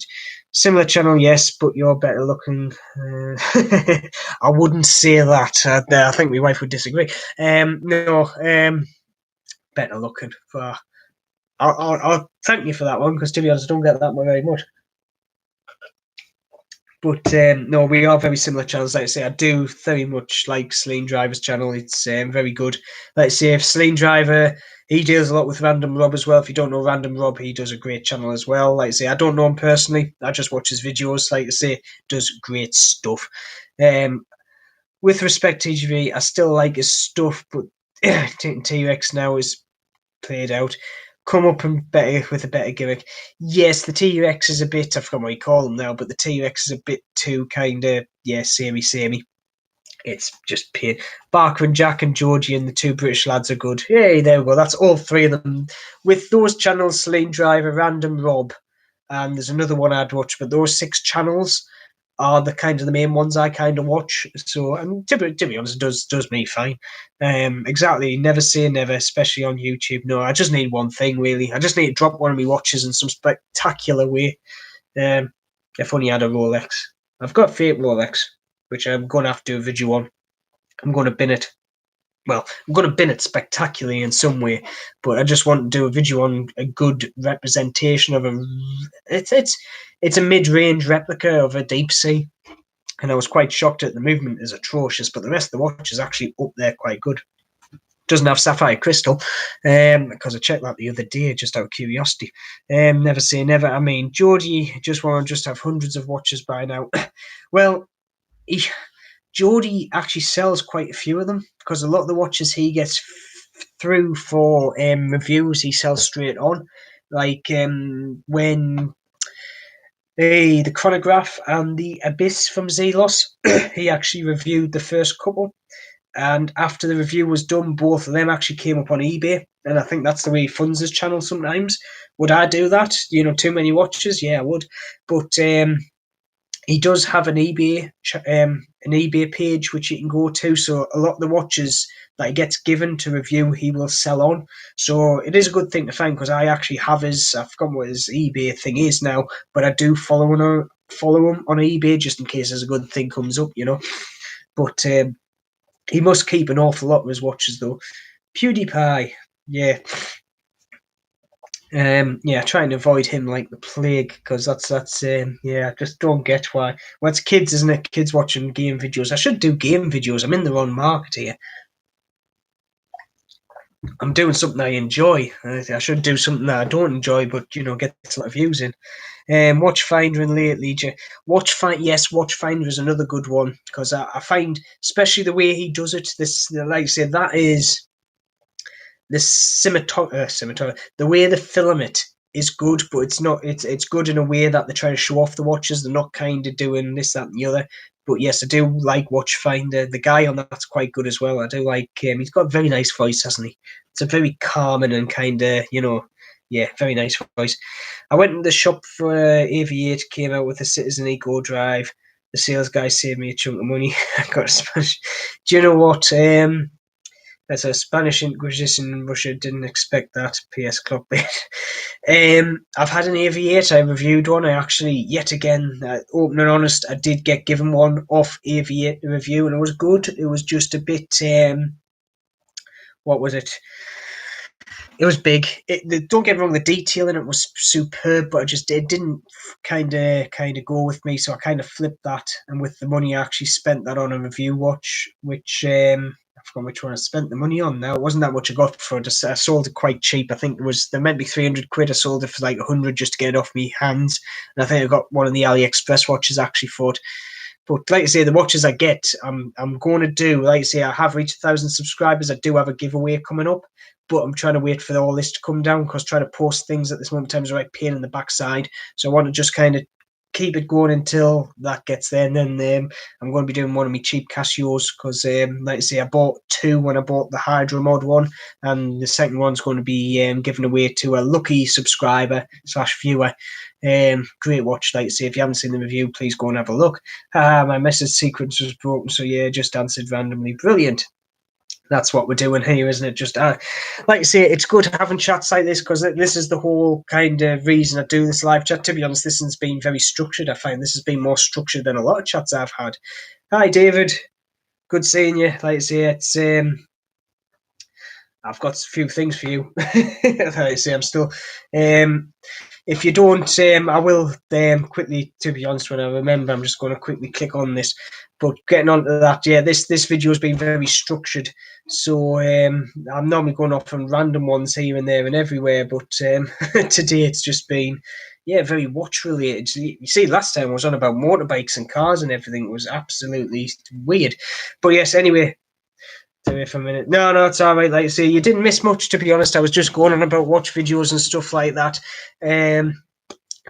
Similar channel, yes, but you're better looking. I wouldn't say that. I think my wife would disagree. No, better looking. I'll thank you for that one, because to be honest, I don't get that very much. But no, we are very similar channels. Like I say, I do very much like Celine Driver's channel. It's very good. Like I say, if Celine Driver, he deals a lot with Random Rob as well. If you don't know Random Rob, he does a great channel as well. Like I say, I don't know him personally. I just watch his videos. Like I say, does great stuff. With respect to TGV, I still like his stuff, but T-Rex now is played out. Come up and better with a better gimmick. Yes, the T-Rex is a bit, I forgot what you call them now, but the T-Rex is a bit too kind of, samey. It's just pain. Barker and Jack and Georgie and the two British lads are good. Hey, there we go. That's all three of them. With those channels, Celine Driver, Random Rob, and there's another one I'd watch, but those 6 channels are the kind of the main ones I kind of watch. So, and to be honest, it does me fine. Exactly. Never say never, especially on YouTube. No, I just need one thing, really. I just need to drop one of my watches in some spectacular way. If only I had a Rolex. I've got a fake Rolex, which I'm going to have to do a video on. I'm going to bin it. Well, I'm going to bin it spectacularly in some way, but I just want to do a video on a good representation of a. It's a mid-range replica of a deep sea, and I was quite shocked at the movement is atrocious, but the rest of the watch is actually up there quite good. Doesn't have sapphire crystal, because I checked that the other day just out of curiosity. Never say never. I mean, Geordie just want to just have hundreds of watches by now. Well, Geordie actually sells quite a few of them, because a lot of the watches he gets through for reviews, he sells straight on. Like when the chronograph and the Abyss from Zelos, he actually reviewed the first couple. And after the review was done, both of them actually came up on eBay. And I think that's the way he funds his channel sometimes. Would I do that? Too many watches? Yeah, I would. But he does have an eBay page which you can go to. So a lot of the watches that he gets given to review, he will sell on. So it is a good thing to find, because I actually have I've forgotten what his eBay thing is now, but I do follow him on eBay just in case there's a good thing comes up, But he must keep an awful lot of his watches, though. PewDiePie, yeah. Yeah, trying to avoid him like the plague, because that's yeah, I just don't get why. Well, it's kids, isn't it? Kids watching game videos. I should do game videos. I'm in the wrong market here. I'm doing something I enjoy. I should do something that I don't enjoy, but gets a lot of views in. Watchfinder and lately, Watchfinder is another good one, because I find, especially the way he does it. This, like I said, that is the cinematography, the way they film it is good, but it's not. It's good in a way that they try to show off the watches. They're not kind of doing this, that, and the other. But yes, I do like Watchfinder. The guy on that's quite good as well. I do like him. He's got a very nice voice, hasn't he? It's a very calming and kind of, yeah, very nice voice. I went in the shop for AV8, came out with a Citizen Eco Drive. The sales guy saved me a chunk of money. I got a Spanish. Do you know what? As a Spanish Inquisition in Russia, didn't expect that. PS Clockbait. I've had an AV8. I reviewed one. I actually, yet again, open and honest, I did get given one off AV8 review, and it was good. It was just a bit. What was it? It was big. Don't get me wrong, the detail in it was superb, but it didn't kind of go with me. So I kind of flipped that, and with the money I actually spent that on a review watch, which I forgot which one I spent the money on now. It wasn't that much I got for it. I sold it quite cheap. I think they're meant to be 300 quid. I sold it for like 100 just to get it off me hands, and I think I got one of the AliExpress watches actually for it. But like I say, the watches I get, I'm going to do. Like I say, I have reached 1,000 subscribers. I do have a giveaway coming up, but I'm trying to wait for all this to come down, because trying to post things at this moment in time is a right pain in the backside. So I want to just kind of keep it going until that gets there, and then I'm going to be doing one of my cheap Casios, because like I say, I bought two when I bought the Hydro Mod one, and the second one's going to be given away to a lucky subscriber / viewer. Great watch. Like I say, if you haven't seen the review, please go and have a look. My message sequence was broken, so yeah, just answered randomly. Brilliant. That's what we're doing here, isn't it? Just like I say, it's good having chats like this, because this is the whole kind of reason I do this live chat. To be honest, this has been very structured. I find this has been more structured than a lot of chats I've had. Hi, David. Good seeing you. Like I say, it's I've got a few things for you. Like I say, I'm still. If you don't, I will quickly, to be honest, when I remember, I'm just going to quickly click on this. But getting on to that, yeah, this video has been very structured. So I'm normally going off on random ones here and there and everywhere. But today it's just been, yeah, very watch related. You see, last time I was on about motorbikes and cars and everything. It was absolutely weird. But yes, anyway, away for a minute. No, it's all right. Like I say, you didn't miss much, to be honest. I was just going on about watch videos and stuff like that.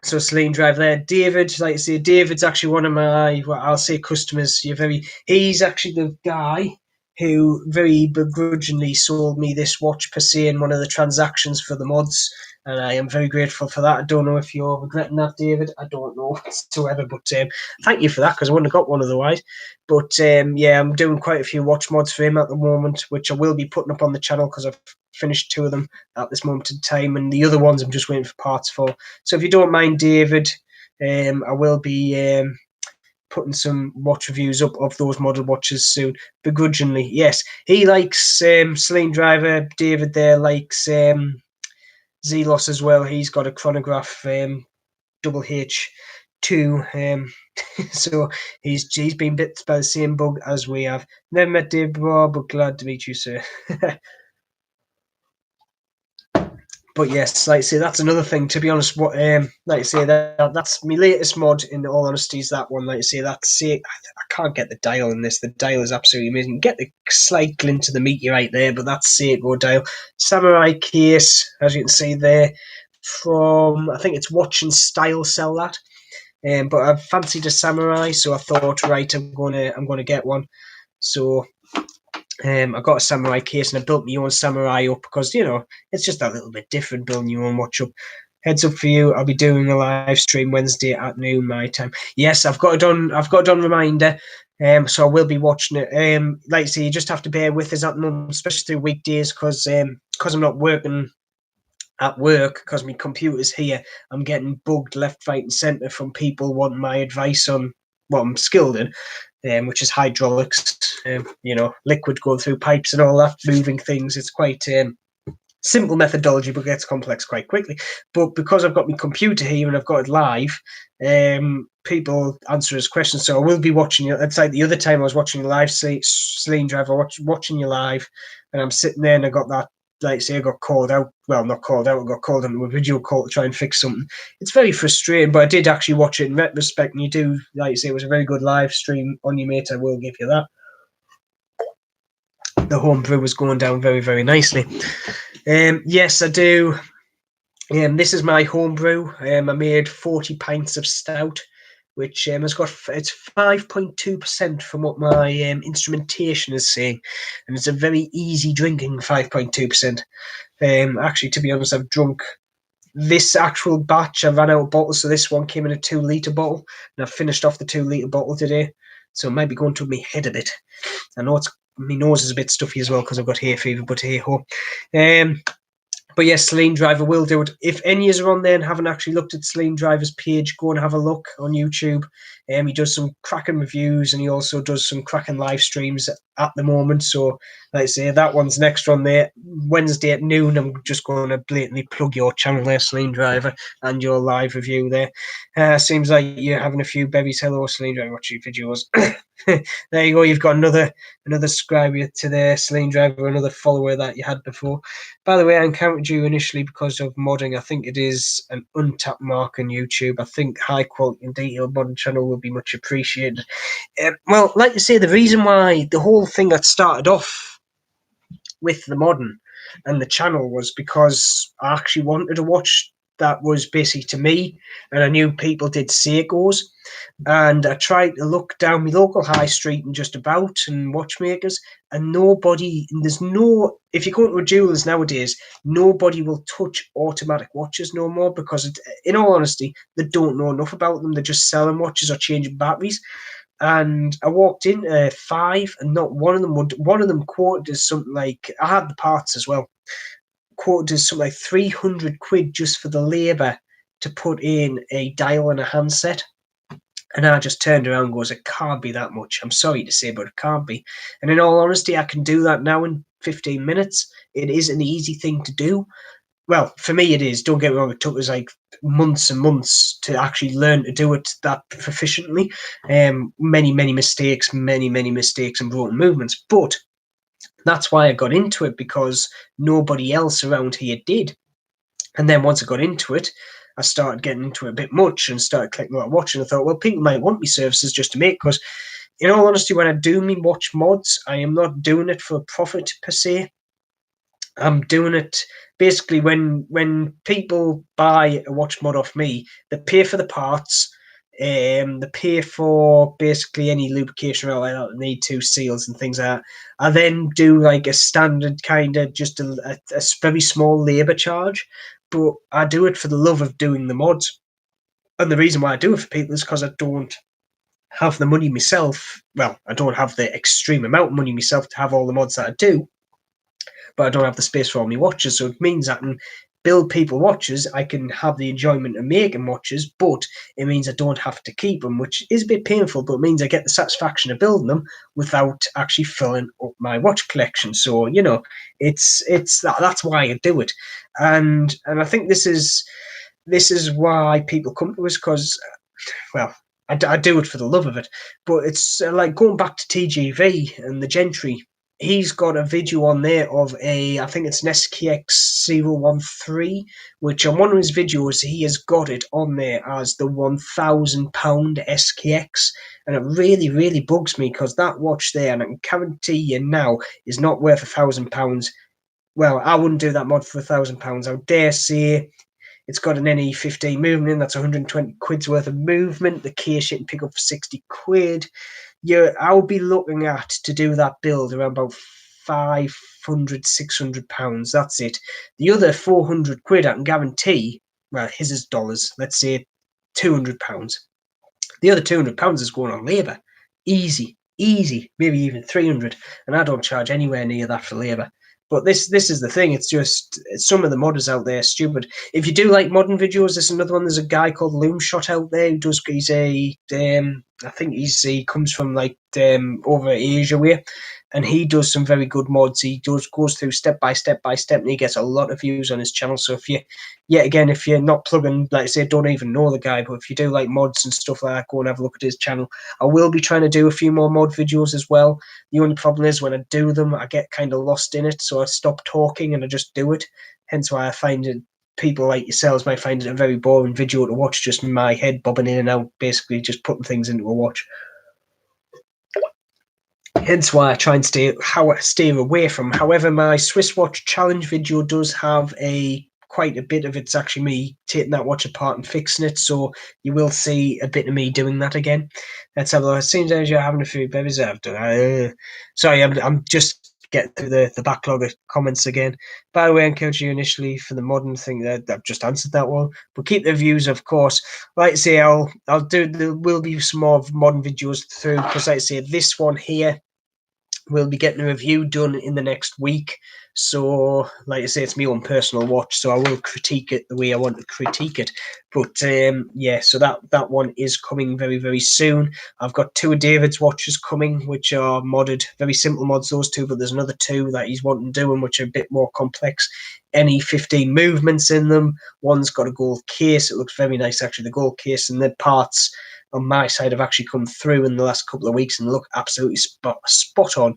So Celine Drive there. David, like I say, David's actually one of my, I'll say, customers. He's actually the guy who very begrudgingly sold me this watch per se in one of the transactions for the mods, and I am very grateful for that. I don't know if you're regretting that, David. I don't know whatsoever, but thank you for that, because I wouldn't have got one otherwise. But yeah, I'm doing quite a few watch mods for him at the moment, which I will be putting up on the channel, because I've finished two of them at this moment in time, and the other ones I'm just waiting for parts for. So if you don't mind, David, I will be putting some watch reviews up of those model watches soon. Begrudgingly, yes. He likes Celine Driver. David there likes Zelos as well. He's got a chronograph double H2. So he's been bit by the same bug as we have. Never met Dave before, but glad to meet you, sir. But yes, like I say, that's another thing. To be honest, what like I say, that's my latest mod. In all honesty, is that one. Like I say, I can't get the dial in this. The dial is absolutely amazing. Get the slight glint of the meteorite there, but that's Seiko dial. Samurai case, as you can see there, from I think it's Watch and Style sell that. But I fancied a Samurai, so I thought, right, I'm gonna get one. So I got a Samurai case, and I built my own Samurai up, because it's just a little bit different building your own watch up. Heads up for you, I'll be doing a live stream Wednesday at noon my time. Yes, I've got a done reminder. So I will be watching it. Like I say, you just have to bear with us at the moment, especially through weekdays, because I'm not working at work, because my computer's here. I'm getting bugged left, right, and centre from people wanting my advice on what I'm skilled in, which is hydraulics. Liquid going through pipes and all that, moving things. It's quite simple methodology, but gets complex quite quickly. But because I've got my computer here and I've got it live, people answer his questions. So I will be watching you. It's like the other time I was watching you live, Celine Driver, watching you live, and I'm sitting there and I got that, like say I got called out. Well, not called out, I got called on a video call to try and fix something. It's very frustrating, but I did actually watch it in retrospect, and you do, like you say, it was a very good live stream on your mate. I will give you that. The home brew was going down very, very nicely. Yes, I do. This is my home brew. I made 40 pints of stout, which has got, it's 5.2% from what my instrumentation is saying, and it's a very easy drinking 5.2%. Actually, to be honest, I've drunk this actual batch. I ran out of bottles, so this one came in a 2 litre bottle, and I've finished off the 2 litre bottle today. So it might be going to my head a bit. I know my nose is a bit stuffy as well because I've got hay fever, but hey ho. But yes, Celine Driver will do it. If any of you are on there and haven't actually looked at Celine Driver's page, go and have a look on YouTube. He does some cracking reviews, and he also does some cracking live streams at the moment. So, like I say, that one's next on there. Wednesday at noon, I'm just going to blatantly plug your channel there, Celine Driver, and your live review there. Seems like you're having a few bevies. Hello, Celine Driver, watch your videos. There you go. You've got another subscriber to the Celine Driver, another follower that you had before. By the way, I encountered you initially because of modding. I think it is an untapped mark on YouTube. I think high quality and detailed modding channel will be much appreciated. Well, like you say, the reason why the whole thing got started off with the modding and the channel was because I actually wanted to watch that was basically to me, and I knew people did Seikos, and I tried to look down my local high street and just about and watchmakers, and nobody, and there's no, if you go to a jewelers nowadays, nobody will touch automatic watches no more because, in all honesty, they don't know enough about them. They're just selling watches or changing batteries. And I walked in 5, and not one of them would. One of them quoted as something like, I had the parts as well, quoted as something like 300 quid just for the labour to put in a dial and a handset. And I just turned around and goes, it can't be that much. I'm sorry to say, but it can't be. And in all honesty, I can do that now in 15 minutes. It is an easy thing to do. Well, for me it is. Don't get me wrong, it took us like months and months to actually learn to do it that proficiently. Many mistakes and broken movements. But that's why I got into it, because nobody else around here did. And then once I got into it, I started getting into it a bit much and started collecting a lot of watch. And I thought, well, people might want me services just to make, because in all honesty, when I do me watch mods, I am not doing it for profit per se. I'm doing it basically when people buy a watch mod off me, they pay for the parts, they pay for basically any lubrication or like that they need to, seals and things like that. I then do like a standard kind of just a very small labour charge, but I do it for the love of doing the mods. And the reason why I do it for people is because I don't have the money myself. Well, I don't have the extreme amount of money myself to have all the mods that I do, but I don't have the space for all my watches. So it means I can build people watches. I can have the enjoyment of making watches, but it means I don't have to keep them, which is a bit painful, but it means I get the satisfaction of building them without actually filling up my watch collection. So, you know, it's that's why I do it. And I think this is why people come to us, because, well, I do it for the love of it. But it's like going back to TGV and the Gentry. He's got a video on there of I think it's an SKX 013, which on one of his videos, he has got it on there as the £1,000 SKX. And it really bugs me, because that watch there, and I can guarantee you now, is not worth £1,000. Well, I wouldn't do that mod for £1,000. I would dare say it's got an NE15 movement in, that's 120 quid's worth of movement. The case you can pick up for 60 quid. I'll be looking at, to do that build, around about 500, 600 pounds. That's it. The other 400 quid, I can guarantee, well, his is dollars, let's say 200 pounds. The other 200 pounds is going on labour. Easy, maybe even 300. And I don't charge anywhere near that for labour. But this is the thing. It's just, some of the modders out there are stupid. If you do like modern videos, there's another one. There's a guy called Loomshot out there who does. He's a I think he comes from like over Asia way, and he does some very good mods. He goes through step by step by step, and he gets a lot of views on his channel. So if you, yet again, if you're not plugging, like I say, don't even know the guy, but if you do like mods and stuff like that, go and have a look at his channel. I will be trying to do a few more mod videos as well. The only problem is when I do them, I get kind of lost in it, so I stop talking and I just do it. Hence why I find it, people like yourselves might find it a very boring video to watch, just in my head bobbing in and out, basically just putting things into a watch. Hence why I try and steer away from. However, my Swiss watch challenge video does have quite a bit of it's actually me taking that watch apart and fixing it, so you will see a bit of me doing that again. Let's have a look. It seems as you're having a few babies. Sorry, I'm just getting through the backlog of comments again. By the way, I encourage you initially for the modern thing that I've just answered that one, but keep the views, of course. Like I say, I'll do. There will be some more modern videos through, because like I say, this one here, we'll be getting a review done in the next week. So, like I say, it's my own personal watch, so I will critique it the way I want to critique it. But yeah, so that one is coming very, very soon. I've got two of David's watches coming, which are modded, very simple mods, those two, but there's another two that he's wanting doing, which are a bit more complex. Any 15 movements in them. One's got a gold case. It looks very nice, actually, the gold case, and the parts on my side have actually come through in the last couple of weeks and look absolutely spot on.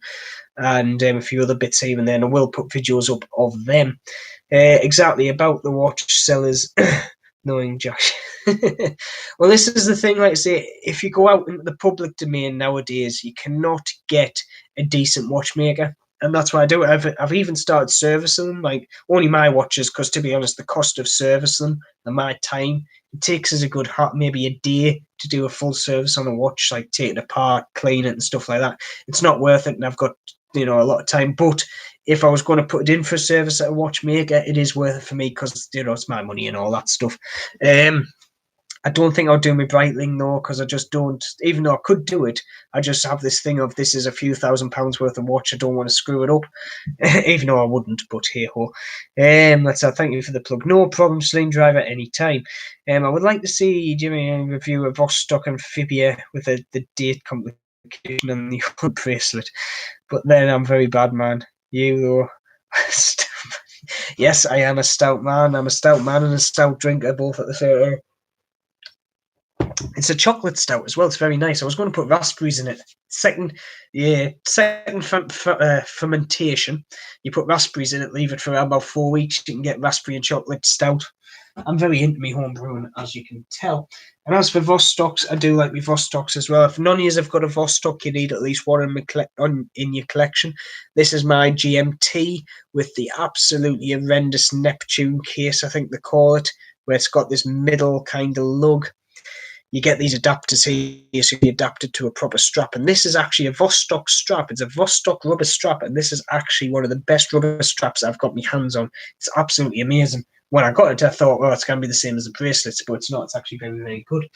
And a few other bits even then. I will put videos up of them. Exactly about the watch sellers. Knowing Josh. Well, this is the thing, like I say, if you go out into the public domain nowadays, you cannot get a decent watchmaker. And that's why I do it. I've even started servicing them, like only my watches, because to be honest, the cost of servicing them and my time, it takes us a good maybe a day to do a full service on a watch, like take it apart, clean it and stuff like that. It's not worth it, and I've got a lot of time. But if I was going to put it in for a service at a watchmaker, it is worth it for me, because it's my money and all that stuff. I don't think I'll do my Breitling though, because I just don't. Even though I could do it, I just have this thing of this is a few £1,000s worth of watch. I don't want to screw it up, even though I wouldn't. But hey ho. That's thank you for the plug. No problem, Sling Driver, anytime. I would like to see Jimmy review a Vostok Amphibia with the date complication and the bracelet. But then I'm very bad, man. You though. Yes, I am a stout man. I'm a stout man and a stout drinker, both at the same time. It's a chocolate stout as well. It's very nice. I was going to put raspberries in it. Second fermentation. You put raspberries in it, leave it for about 4 weeks. You can get raspberry and chocolate stout. I'm very into my home brewing, as you can tell. And as for Vostoks, I do like my Vostoks as well. If none of you have got a Vostok, you need at least one in your collection. This is my GMT with the absolutely horrendous Neptune case, I think they call it, where it's got this middle kind of lug. You get these adapters here, so you adapt it to a proper strap. And this is actually a Vostok strap. It's a Vostok rubber strap, and this is actually one of the best rubber straps I've got my hands on. It's absolutely amazing. When I got it, I thought, well, it's going to be the same as the bracelets, but it's not. It's actually very, very good.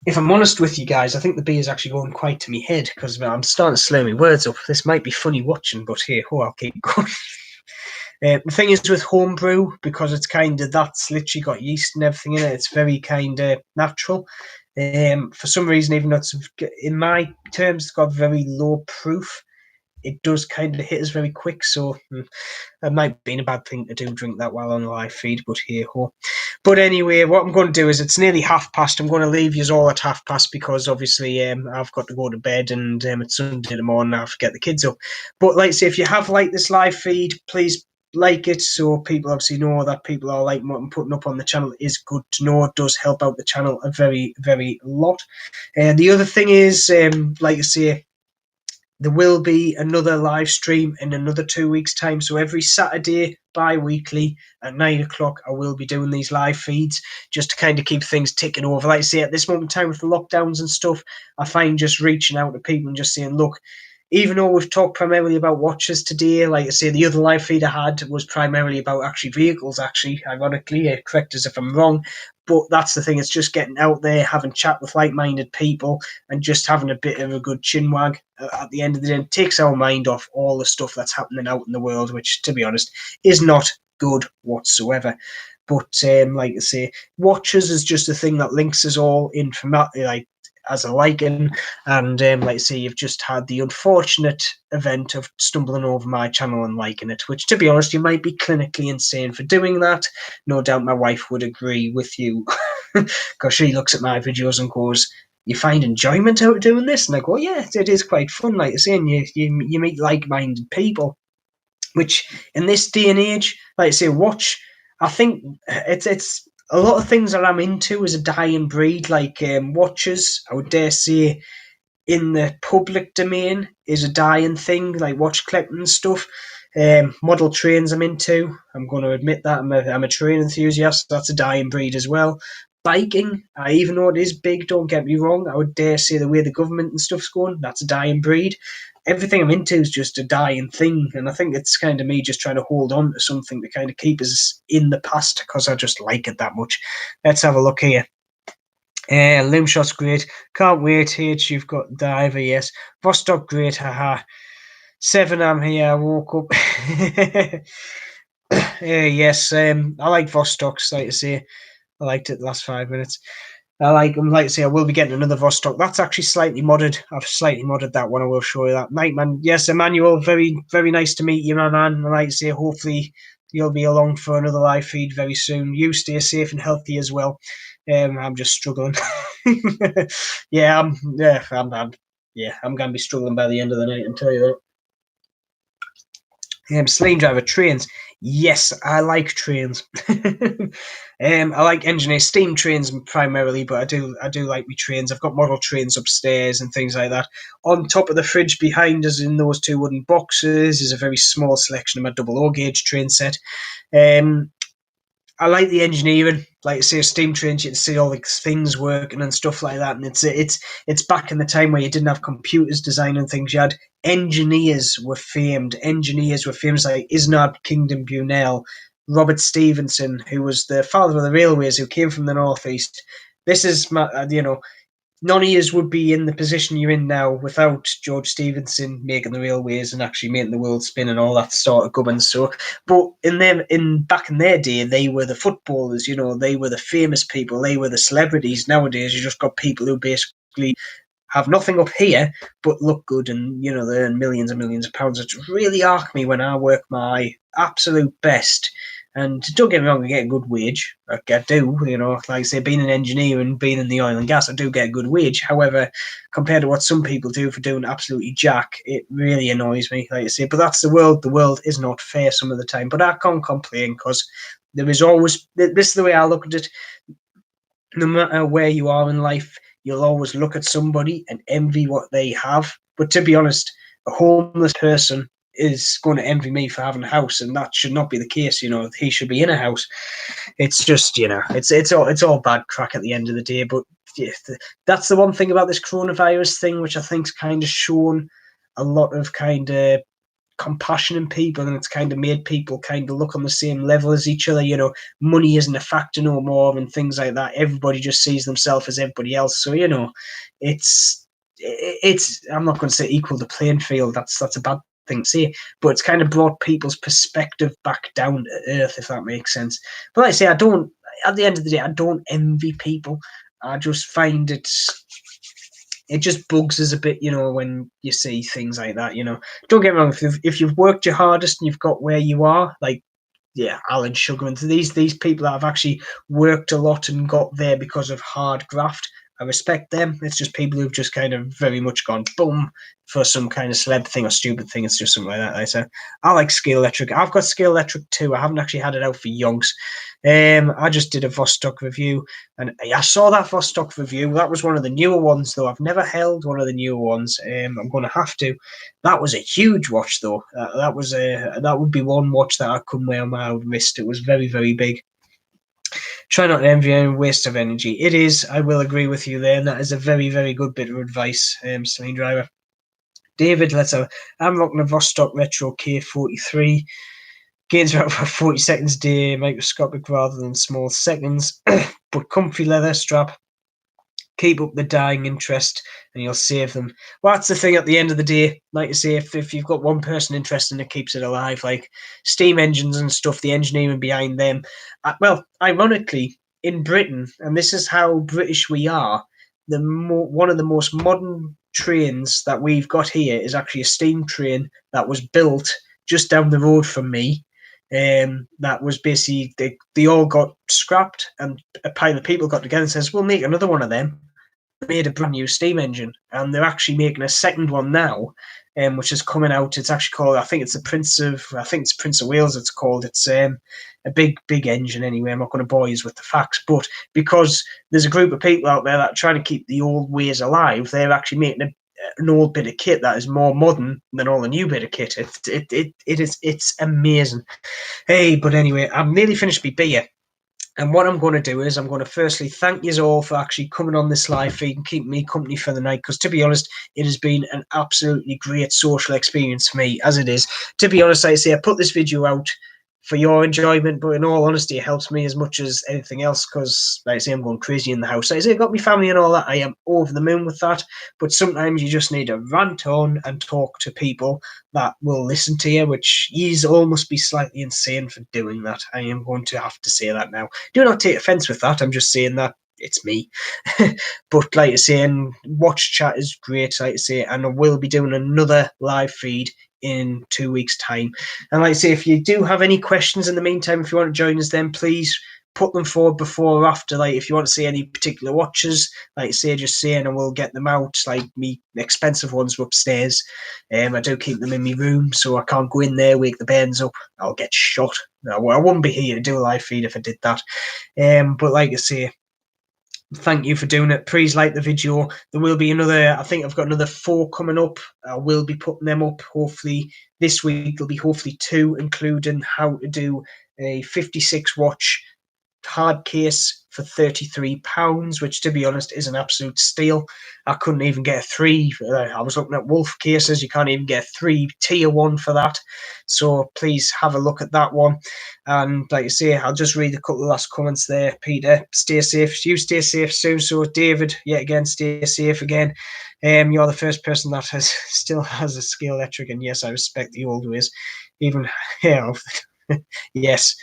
If I'm honest with you guys, I think the bee is actually going quite to me head, because I'm starting to slow my words up. This might be funny watching, but here, I'll keep going. The thing is with homebrew, because it's kind of, that's literally got yeast and everything in it, it's very kind of natural. For some reason, even though it's, in my terms, it's got very low proof, it does kind of hit us very quick. So it might be a bad thing to do, drink that while on a live feed, but here ho. But anyway, what I'm going to do is, it's nearly past. I'm going to leave you all at past, because obviously I've got to go to bed, and it's Sunday in the morning, I have to get the kids up. But like I say, if you have liked this live feed, please like it, so people obviously know that people are liking what I'm putting up on the channel. Is good to know. It does help out the channel a very, very lot. The other thing is, like I say, there will be another live stream in another 2 weeks' time. So every Saturday, bi-weekly at 9 o'clock, I will be doing these live feeds, just to kind of keep things ticking over. Like I say, at this moment in time with the lockdowns and stuff, I find just reaching out to people and just saying, look, even though we've talked primarily about watches today, like I say, the other live feed I had was primarily about actually vehicles, actually, ironically. Correct us if I'm wrong. But that's the thing, it's just getting out there, having chat with like-minded people, and just having a bit of a good chinwag at the end of the day. It takes our mind off all the stuff that's happening out in the world, which, to be honest, is not good whatsoever. But like I say, watches is just a thing that links us all in from that, like as a liking. And like I say, you've just had the unfortunate event of stumbling over my channel and liking it, which, to be honest, you might be clinically insane for doing that. No doubt my wife would agree with you, because she looks at my videos and goes, "You find enjoyment out of doing this?" And I go, "Yeah, it is quite fun, like I say, and you meet like-minded people." Which, in this day and age, like I say, watch. I think it's a lot of things that I'm into as a dying breed, like watches. I would dare say, in the public domain, is a dying thing, like watch collecting and stuff. Model trains I'm into. I'm going to admit that I'm a train enthusiast. That's a dying breed as well. Biking, even though it is big, don't get me wrong, I would dare say the way the government and stuff's going, that's a dying breed. Everything I'm into is just a dying thing, and I think it's kind of me just trying to hold on to something to kind of keep us in the past because I just like it that much. Let's have a look here. Loom shot's great. Can't wait. H, you've got diver, yes. Vostok, great, haha. 7, I'm here. I woke up. Yes, I like Vostoks, like I say. I liked it the last 5 minutes. Like to say, I will be getting another Vostok. That's actually slightly modded. I've slightly modded that one. I will show you that. Nightman, yes, Emmanuel, very, very nice to meet you, my man. I like to say, hopefully you'll be along for another live feed very soon. You stay safe and healthy as well. I'm just struggling. Yeah, I'm going to be struggling by the end of the night, I tell you that. Slane driver trains. Yes, I like trains. I like engineer steam trains primarily, but I do like me trains. I've got model trains upstairs and things like that. On top of the fridge behind us, in those 2 wooden boxes, is a very small selection of my double O gauge train set. I like the engineering. Like I say, steam trains, you can see all the things working and stuff like that. And it's back in the time where you didn't have computers designing things. You had engineers were famed. Engineers were famous, like Isnard Kingdom Bunell, Robert Stevenson, who was the father of the railways, who came from the northeast. This is my, none of yous would be in the position you're in now without George Stephenson making the railways and actually making the world spin and all that sort of gubbins. So, but back in their day, they were the footballers. They were the famous people. They were the celebrities. Nowadays, you just got people who basically have nothing up here but look good, and they earn millions and millions of pounds. It's really arc me when I work my absolute best. And don't get me wrong, I get a good wage. I do, like I say, being an engineer and being in the oil and gas, I do get a good wage. However, compared to what some people do for doing absolutely jack, it really annoys me, like I say. But that's the world. The world is not fair some of the time. But I can't complain because there is always, this is the way I look at it. No matter where you are in life, you'll always look at somebody and envy what they have. But to be honest, a homeless person is going to envy me for having a house, and that should not be the case. He should be in a house. It's just, it's all bad crack at the end of the day. But yeah, that's the one thing about this coronavirus thing, which I think's kind of shown a lot of kind of compassion in people, and it's kind of made people kind of look on the same level as each other. Money isn't a factor no more and things like that. Everybody just sees themselves as everybody else. So it's I'm not going to say equal the playing field. That's a bad thing to say, but it's kind of brought people's perspective back down to earth, if that makes sense. But like I say, at the end of the day, I don't envy people. I just find it just bugs us a bit, when you see things like that. Don't get me wrong, if you've worked your hardest and you've got where you are, like, yeah, Alan Sugarman, these people that have actually worked a lot and got there because of hard graft, I respect them. It's just people who've just kind of very much gone boom for some kind of celeb thing or stupid thing. It's just something like that. Like I said, I like Scale Electric. I've got Scale Electric too. I haven't actually had it out for yonks. I just did a Vostok review, and I saw that Vostok review. That was one of the newer ones, though. I've never held one of the newer ones. I'm going to have to. That was a huge watch, though. That would be one watch that I couldn't wear on my wrist. It was very, very big. Try not to envy any waste of energy. It is. I will agree with you there. And that is a very, very good bit of advice, Celine Driver. David, I'm rocking a Vostok Retro K43. Gains are about 40 seconds a day, microscopic rather than small seconds, but comfy leather strap. keep up the dying interest and you'll save them. Well, that's the thing at the end of the day. Like I say, if you've got one person interested, it keeps it alive. Like steam engines and stuff, the engineering behind them. Well, ironically, in Britain, and this is how British we are, one of the most modern trains that we've got here is actually a steam train that was built just down the road from me. That was basically they all got scrapped, and a pile of people got together and says, "We'll make another one of them." Made a brand new steam engine, and they're actually making a second one now, which is coming out. It's actually called, I think it's Prince of Wales. It's called. It's a big engine anyway. I'm not going to bore you with the facts, but because there's a group of people out there that are trying to keep the old ways alive, they're actually making an old bit of kit that is more modern than all the new bit of kit. It's amazing. Hey, but anyway, I'm nearly finished my beer. And what I'm going to do is I'm going to firstly thank you all for actually coming on this live feed and keeping me company for the night. Because to be honest, it has been an absolutely great social experience for me, as it is. To be honest, I say I put this video out for your enjoyment, but in all honesty, it helps me as much as anything else. Because, like I say, I'm going crazy in the house. Like I say, I've got my family and all that. I am over the moon with that. But sometimes you just need to rant on and talk to people that will listen to you, which you all must be slightly insane for doing that. I am going to have to say that now. Do not take offense with that. I'm just saying that it's me. But like I say, and watch chat is great, like I say, and I will be doing another live feed in 2 weeks' time. And like I say, if you do have any questions in the meantime, if you want to join us, then please put them forward before or after. Like if you want to see any particular watches, like I say, just say, and we'll get them out. Like me expensive ones are upstairs. I do keep them in my room, so I can't go in there, wake the bairns up. I'll get shot. I wouldn't be here to do a live feed if I did that. But like I say, thank you for doing it. Please like the video. There will be another, I think I've got another 4 coming up. I will be putting them up hopefully this week. There'll be hopefully 2, including how to do a 56 watch hard case for £33, which to be honest is an absolute steal. I couldn't even get a 3. I was looking at Wolf cases. You can't even get a 3 tier 1 for that. So please have a look at that one. And like I say, I'll just read a couple of last comments there. Peter, stay safe. You stay safe soon. So David, yet again, stay safe again. You're the first person that still has a scale electric, and yes, I respect the old ways. Even yes.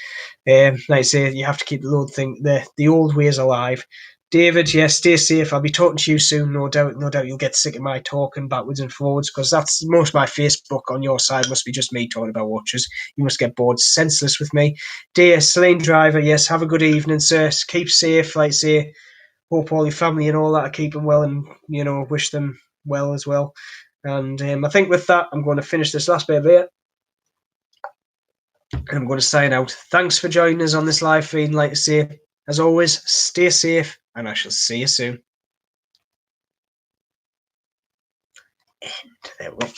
Like I say, you have to keep the old thing, the old ways alive. David, yes, stay safe. I'll be talking to you soon, no doubt. No doubt you'll get sick of my talking backwards and forwards, because that's most of my Facebook on your side must be just me talking about watches. You must get bored senseless with me. Dear Celine Driver, yes, have a good evening, sir. Keep safe. Like I say, hope all your family and all that are keeping well, and wish them well as well. And I think with that, I'm going to finish this last bit of it. And I'm going to sign out. Thanks for joining us on this live feed. And like I say, as always, stay safe, and I shall see you soon. And there we go.